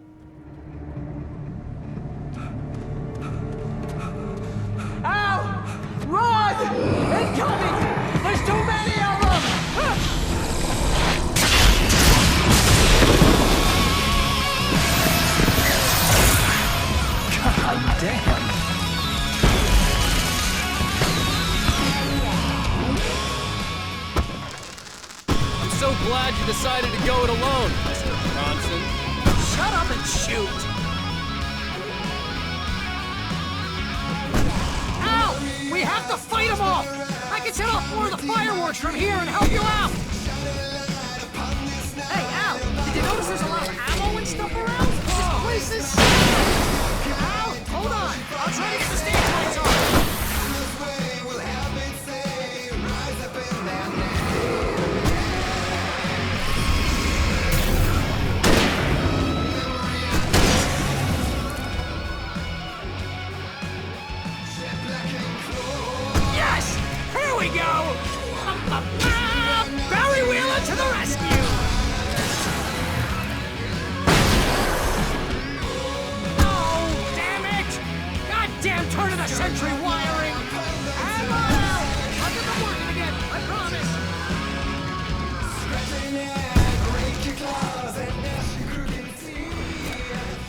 Al! Run! Incoming! There's too many of them! God damn! I'm so glad you decided to go it alone, Mr. Bronson. Shut up and shoot! Al! We have to fight them off! I can set off more of the fireworks from here and help you out! Hey, Al! Did you notice there's a lot of ammo and stuff around? This place is sick! Al, hold on! I'll try to get the stage lights on! Barry Wheeler to the rescue! Oh, damn it! Goddamn turn of the century wiring! Ammo! I'll get them working again, I promise! Break your claws and dash your crooked teeth.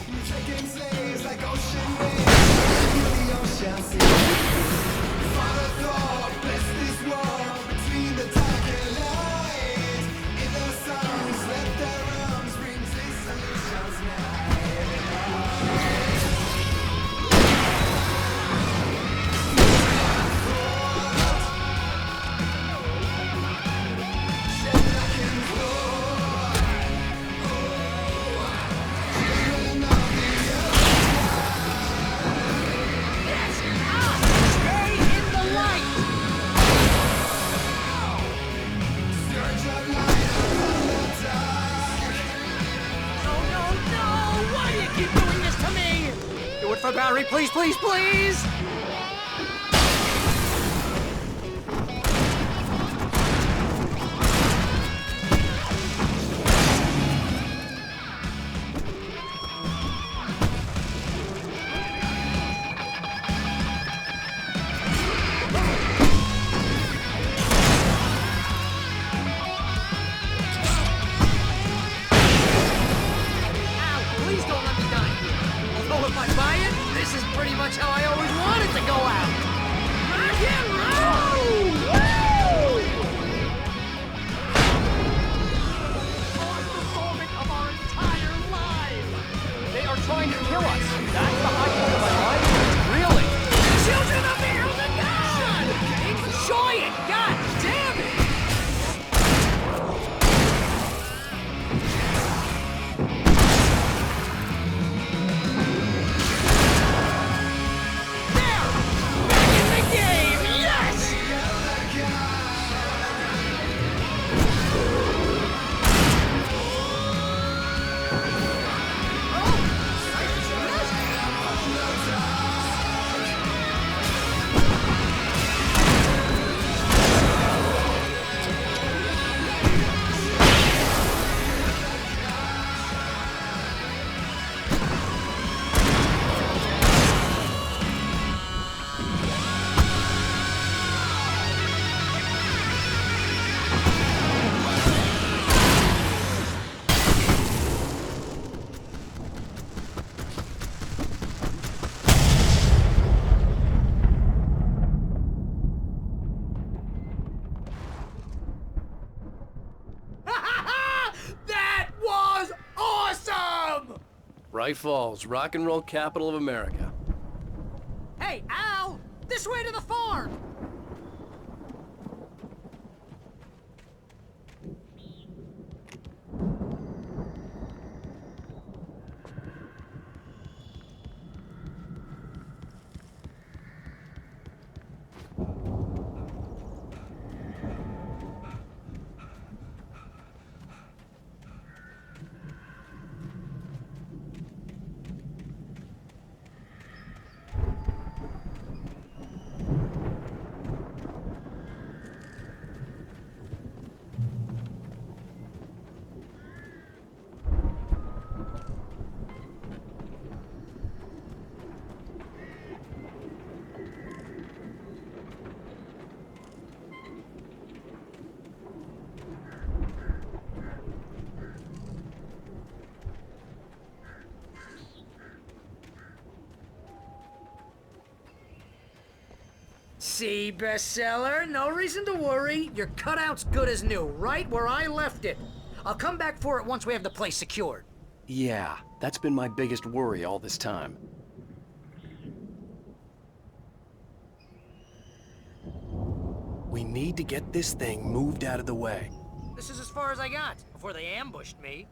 You're taking slaves like ocean waves. Feel the ocean sea. Father thought, bless this world between the dark and light. In the songs, let their arms bring solutions now. For Barry, please, please, please! How I always wanted to go out! Rock and roll! Woo! Most moment of our entire lives! They are trying to kill us. That's the high point of my life? Really? Children of the Elder God! Enjoy it! God damn it! Bright Falls, rock and roll capital of America. Hey, Al! This way to the farm! see, bestseller. No reason to worry. Your cutout's good as new, right where I left it. I'll come back for it once we have the place secured. Yeah, that's been my biggest worry all this time. We need to get this thing moved out of the way. This is as far as I got before they ambushed me.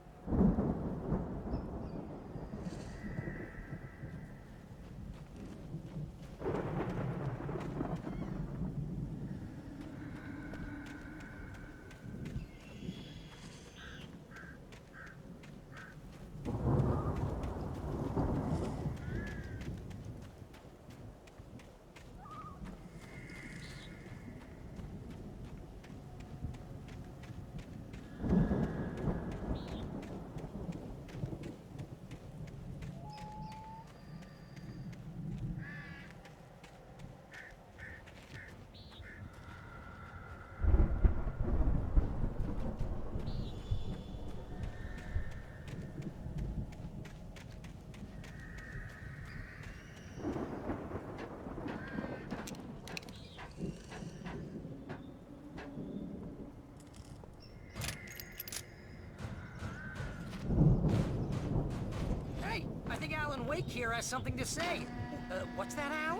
Wake here has something to say. What's that, Al?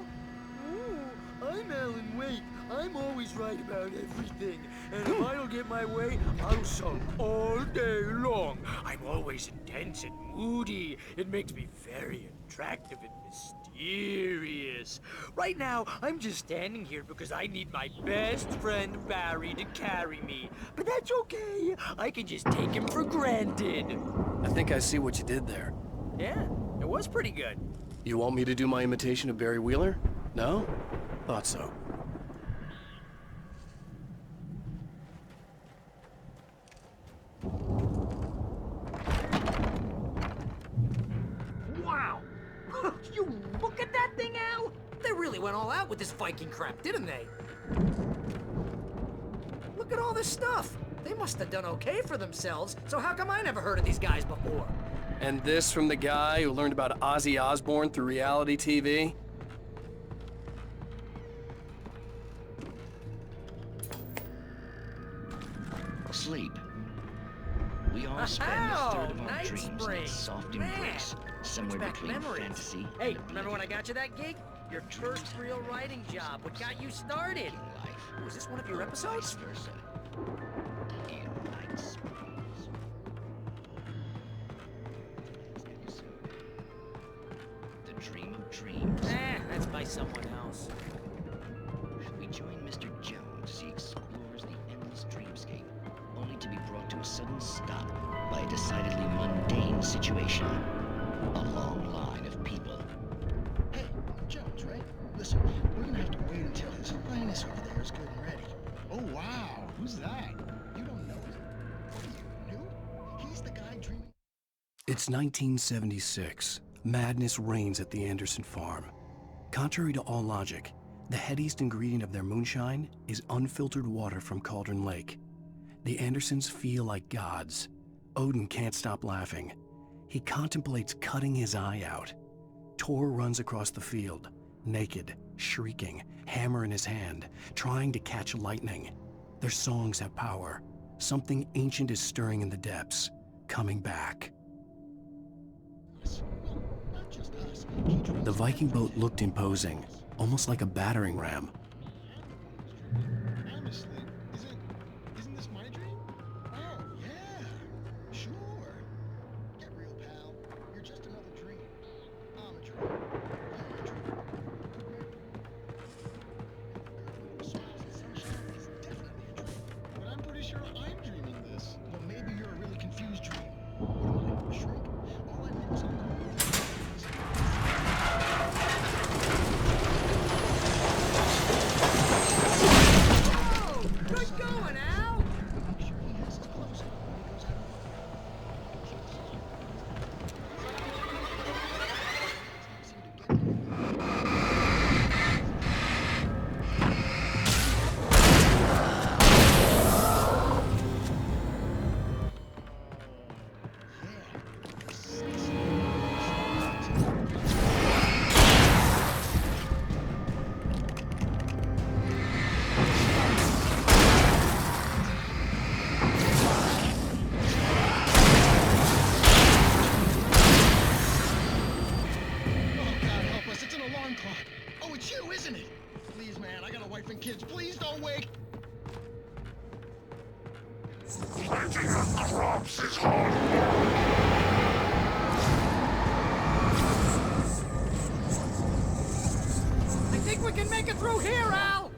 Oh, I'm Alan Wake. I'm always right about everything. And if I don't get my way, I'll sulk all day long. I'm always intense and moody. It makes me very attractive and mysterious. Right now, I'm just standing here because I need my best friend Barry to carry me. But that's okay. I can just take him for granted. I think I see what you did there. Yeah, it was pretty good. You want me to do my imitation of Barry Wheeler? No? Thought so. Wow! You look at that thing, Al! They really went all out with this Viking crap, didn't they? Look at all this stuff. They must have done okay for themselves, so how come I never heard of these guys before? And this from the guy who learned about Ozzy Osbourne through reality TV? Sleep. We all spend a third of our dreams in a soft embrace, somewhere between fantasy Hey, and remember when I got you that gig? Your first real writing job, what got you started? Was this one of your episodes? versa. In night's The dream of dreams. That's by someone else. We join Mr. Jones as he explores the endless dreamscape, only to be brought to a sudden stop by a decidedly mundane situation. A long line of people. Hey, Jones, right? Listen, we're gonna have to wait until His Highness over there is good and ready. Oh, wow. Who's that? You don't know him? What are you, new? He's the guy dreaming... It's 1976. Madness reigns at the Anderson farm. Contrary to all logic, the headiest ingredient of their moonshine is unfiltered water from Cauldron Lake. The Andersons feel like gods. Odin can't stop laughing. He contemplates cutting his eye out. Tor runs across the field, naked, shrieking, hammer in his hand, trying to catch lightning. Their songs have power. Something ancient is stirring in the depths, coming back. The Viking boat looked imposing, almost like a battering ram. Honestly, isn't this my dream? Oh, yeah. Sure. Get real, pal. You're just another dream. I'm a dream. You're a dream. Smiles and sunshine is definitely a dream. But I'm pretty sure I'm dreaming this. Well, maybe you're a really confused dream. What am I, a shrink? All I know is I'm going to awake. Making the crops is hard. I think we can make it through here, Al!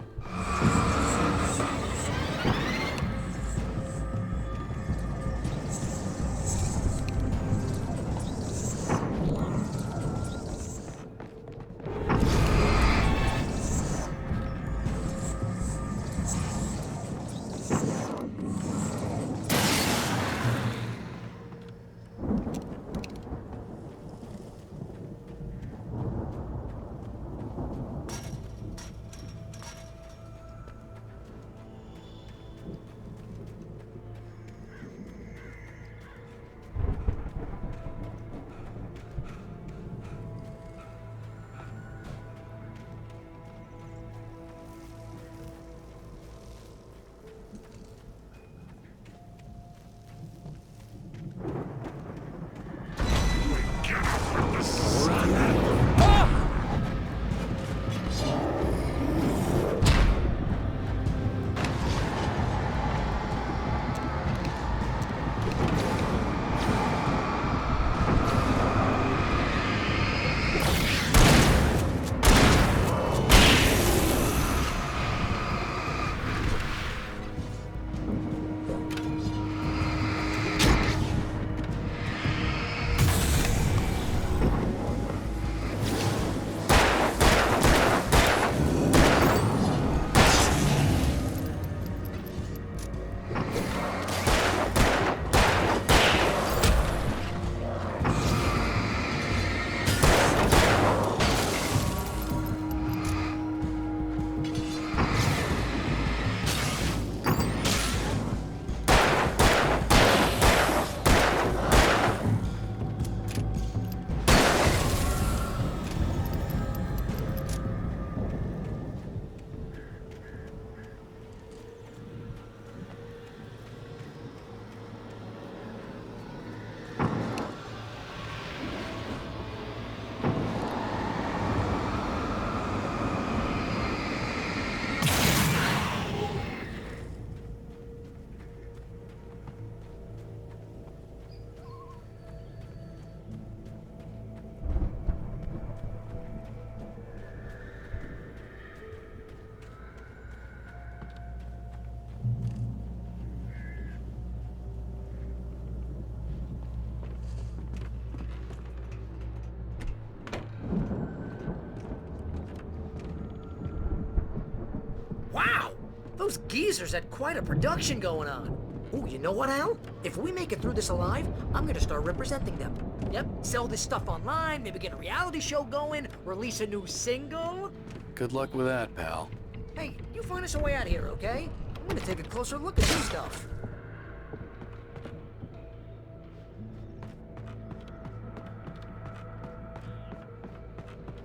Wow! Those geezers had quite a production going on. Ooh, you know what, Al? If we make it through this alive, I'm gonna start representing them. Yep, sell this stuff online, maybe get a reality show going, release a new single. Good luck with that, pal. Hey, you find us a way out of here, okay? I'm gonna take a closer look at this stuff.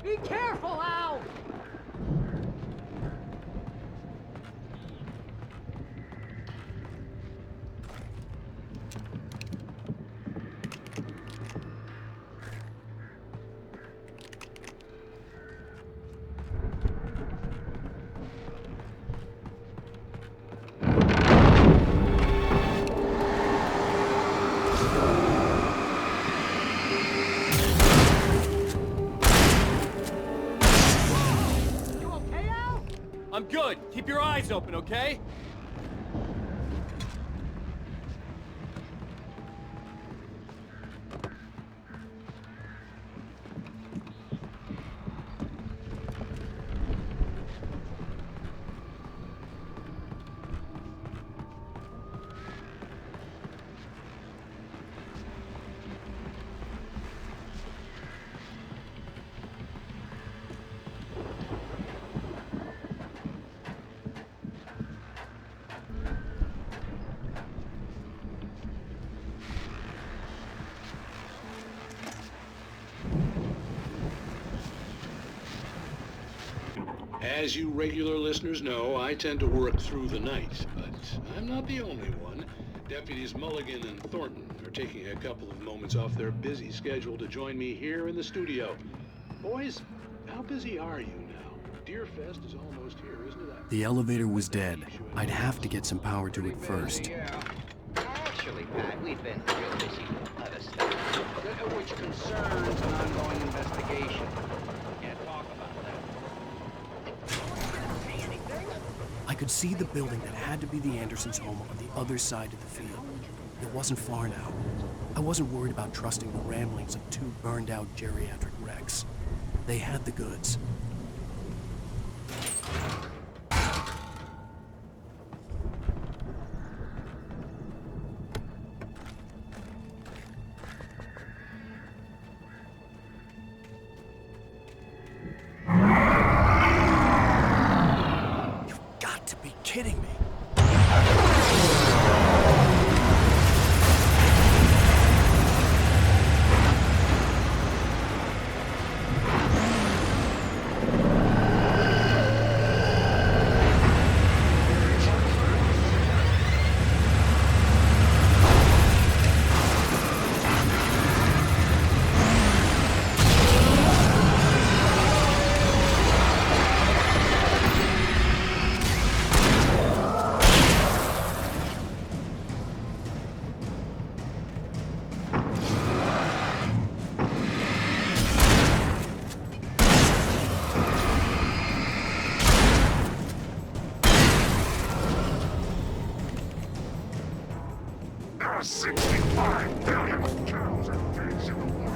Be careful, Al! I'm good. Keep your eyes open, okay? As you regular listeners know, I tend to work through the night, but I'm not the only one. Deputies Mulligan and Thornton are taking a couple of moments off their busy schedule to join me here in the studio. Boys, how busy are you now? Deerfest is almost here, isn't it? The elevator was dead. I'd have to get some power to it first. Actually, Pat, we've been real busy with other stuff, which concerns an ongoing investigation. Can't talk about that. I could see the building that had to be the Andersons' home on the other side of the field. It wasn't far now. I wasn't worried about trusting the ramblings of two burned-out geriatric wrecks. They had the goods. You've got to be kidding me. There are 65 billion cows and pigs in the world.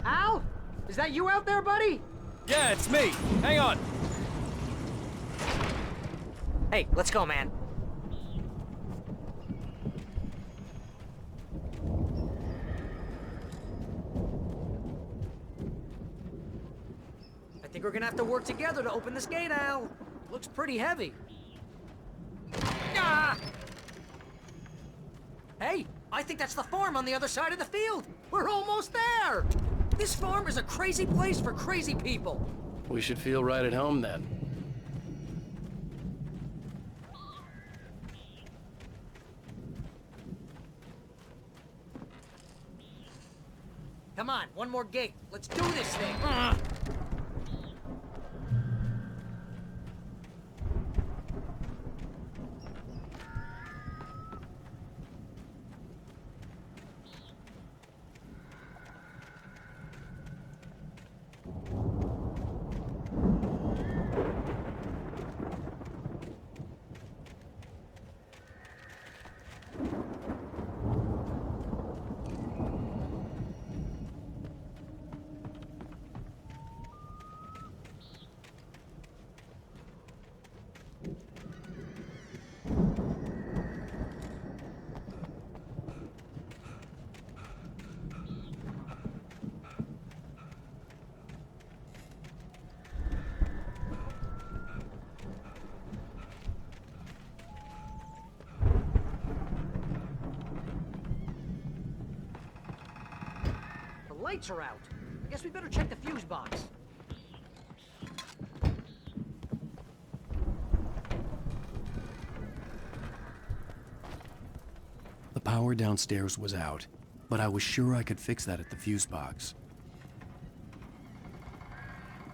Al? Is that you out there, buddy? Yeah, it's me. Hang on. Hey, let's go, man. I think we're gonna have to work together to open this gate, Al. Looks pretty heavy. Ah! Hey, I think that's the farm on the other side of the field. We're almost there. This farm is a crazy place for crazy people. We should feel right at home then. Come on, one more gate. Let's do this thing. lights are out. I guess we better check the fuse box. The power downstairs was out, but I was sure I could fix that at the fuse box.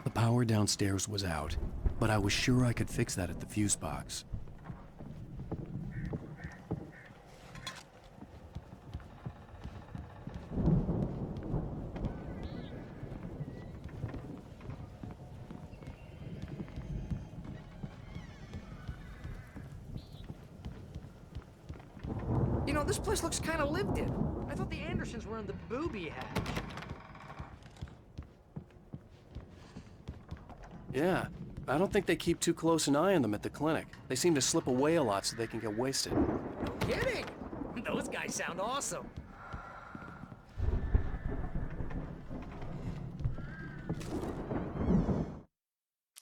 The power downstairs was out, but I was sure I could fix that at the fuse box. You know, this place looks kind of lived in. I thought the Andersons were in the booby hatch. Yeah, I don't think they keep too close an eye on them at the clinic. They seem to slip away a lot so they can get wasted. No kidding! Those guys sound awesome.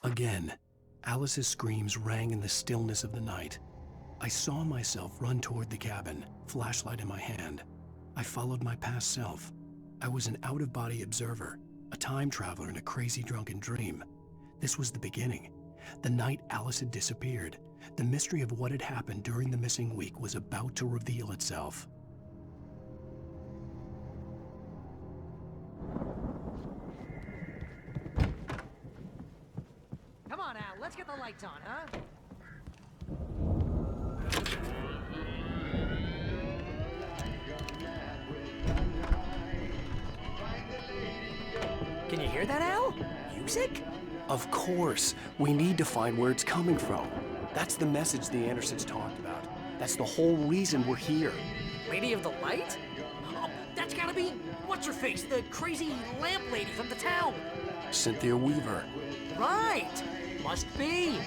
Again, Alice's screams rang in the stillness of the night. I saw myself run toward the cabin, flashlight in my hand. I followed my past self. I was an out-of-body observer, a time traveler in a crazy drunken dream. This was the beginning. The night Alice had disappeared. The mystery of what had happened during the missing week was about to reveal itself. Come on, Al, let's get the lights on, huh? Can you hear that, Al? Music? Of course. We need to find where it's coming from. That's the message the Andersons talked about. That's the whole reason we're here. Lady of the Light? Oh, that's gotta be... what's-her-face, the crazy lamp lady from the town. Cynthia Weaver. Right! Must be.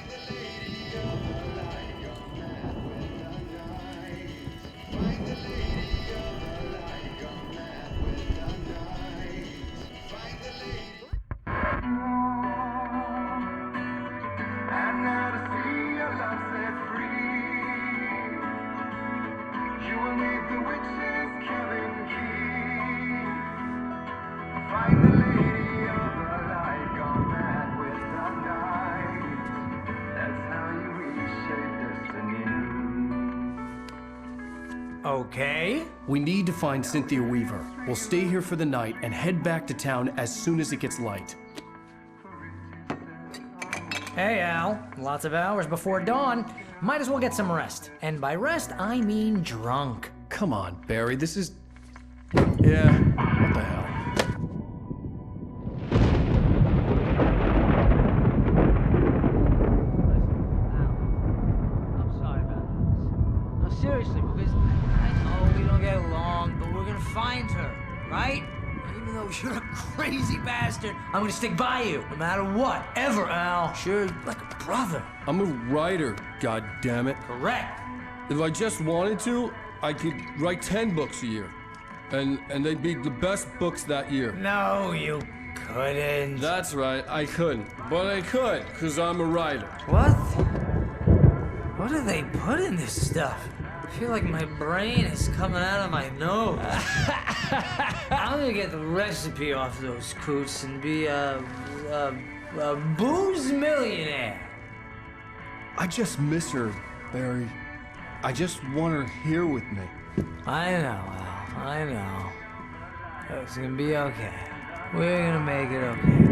Okay. We need to find Cynthia Weaver. We'll stay here for the night and head back to town as soon as it gets light. Hey, Al. Lots of hours before dawn. Might as well get some rest. And by rest, I mean drunk. Come on, Barry, this is... Yeah, what the hell? I'm sorry about this. No, seriously, because I know we don't get along, but we're gonna find her, right? Even though you're a crazy bastard, I'm gonna stick by you, no matter what, ever, Al. Sure, like a brother. I'm a writer, goddammit. Correct. If I just wanted to, I could write 10 books a year. And they'd be the best books that year. No, you couldn't. That's right, I couldn't. But I could, because I'm a writer. What? What do they put in this stuff? I feel like my brain is coming out of my nose. I'm gonna get the recipe off those coots and be a booze millionaire. I just miss her, Barry. I just want her here with me. I know, Al. I know. It's gonna be okay. We're gonna make it okay.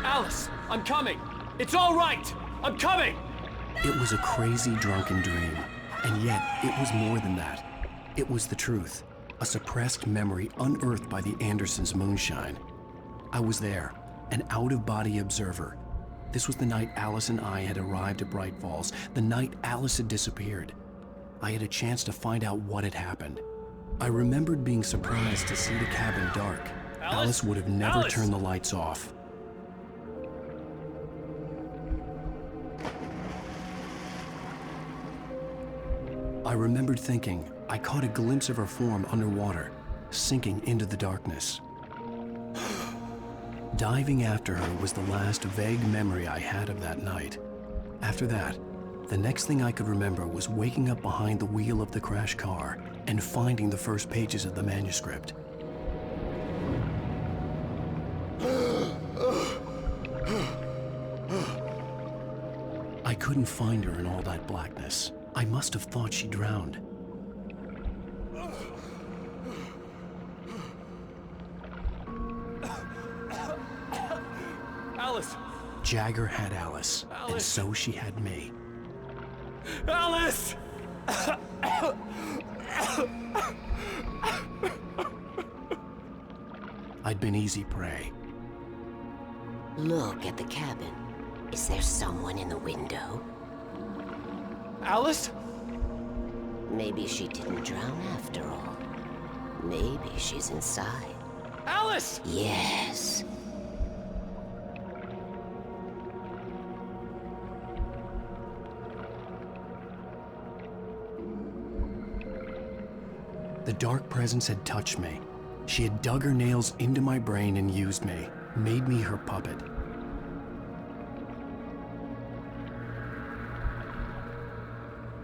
Alice, I'm coming! It's all right! I'm coming! It was a crazy, drunken dream. And yet, it was more than that. It was the truth. A suppressed memory unearthed by the Andersons' moonshine. I was there, an out-of-body observer. This was the night Alice and I had arrived at Bright Falls, the night Alice had disappeared. I had a chance to find out what had happened. I remembered being surprised to see the cabin dark. Alice would have never turned the lights off. I remembered thinking I caught a glimpse of her form underwater, sinking into the darkness. Diving after her was the last vague memory I had of that night. After that, the next thing I could remember was waking up behind the wheel of the crashed car and finding the first pages of the manuscript. I couldn't find her in all that blackness. I must have thought she drowned. Alice! Jagger had Alice, and so she had me. Alice! I'd been easy prey. Look at the cabin. Is there someone in the window? Alice? Maybe she didn't drown after all. Maybe she's inside. Alice! Yes. The dark presence had touched me. She had dug her nails into my brain and used me, made me her puppet.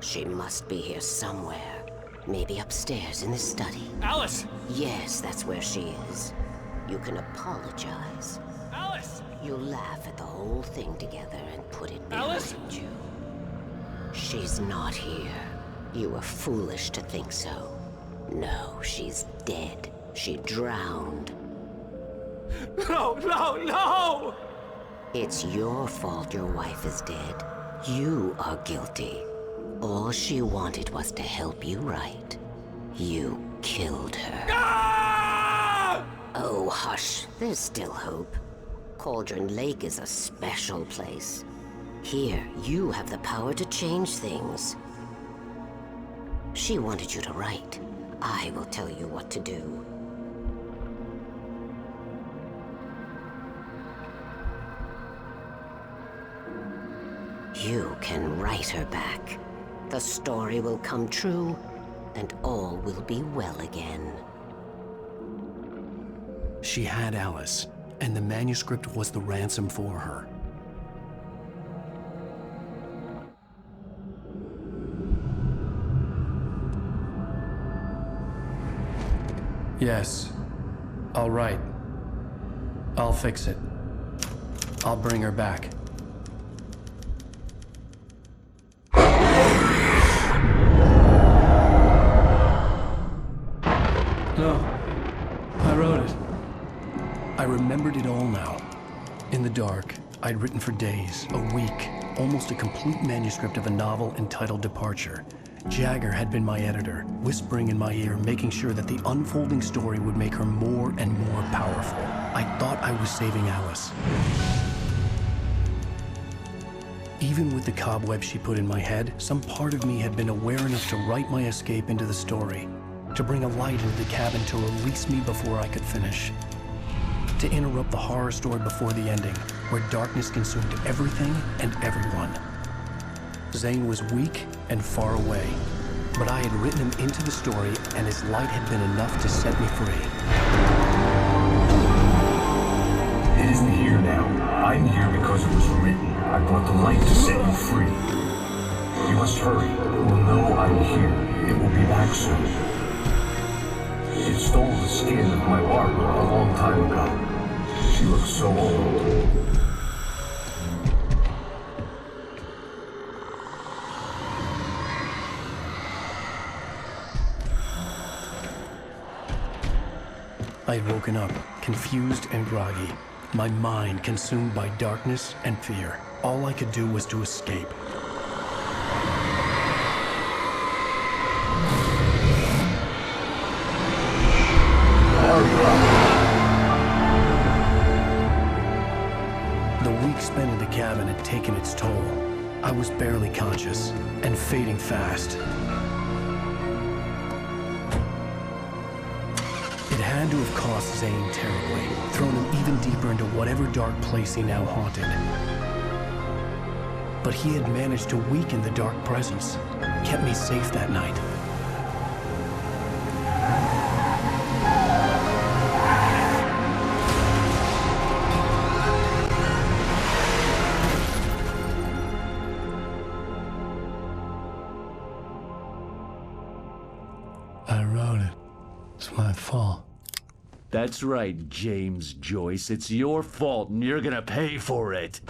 She must be here somewhere. Maybe upstairs in the study. Alice! Yes, that's where she is. You can apologize. Alice! You'll laugh at the whole thing together and put it behind Alice? you. She's not here. You were foolish to think so. No, she's dead. She drowned. No, no, no! It's your fault your wife is dead. You are guilty. All she wanted was to help you right. You killed her. Ah! Oh, hush. There's still hope. Cauldron Lake is a special place. Here, you have the power to change things. She wanted you to write. I will tell you what to do. You can write her back. The story will come true, and all will be well again. She had Alice, and the manuscript was the ransom for her. Yes. I'll write. I'll fix it. I'll bring her back. No. I wrote it. I remembered it all now. In the dark, I'd written for days, a week, almost a complete manuscript of a novel entitled Departure. Jagger had been my editor, whispering in my ear, making sure that the unfolding story would make her more and more powerful. I thought I was saving Alice. Even with the cobweb she put in my head, some part of me had been aware enough to write my escape into the story, to bring a light into the cabin to release me before I could finish, to interrupt the horror story before the ending, where darkness consumed everything and everyone. Zane was weak and far away, but I had written him into the story, and his light had been enough to set me free. It isn't here now. I'm here because it was written. I brought the light to set you free. You must hurry. It will know I'm here. It will be back soon. It stole the skin of my Barbara a long time ago. She looks so old. I had woken up, confused and groggy, my mind consumed by darkness and fear. All I could do was to escape. The week spent in the cabin had taken its toll. I was barely conscious, and fading fast. It had to have cost Zane terribly, thrown him even deeper into whatever dark place he now haunted. But he had managed to weaken the dark presence, kept me safe that night. I wrote it. It's my fault. That's right, James Joyce. It's your fault, and you're gonna pay for it.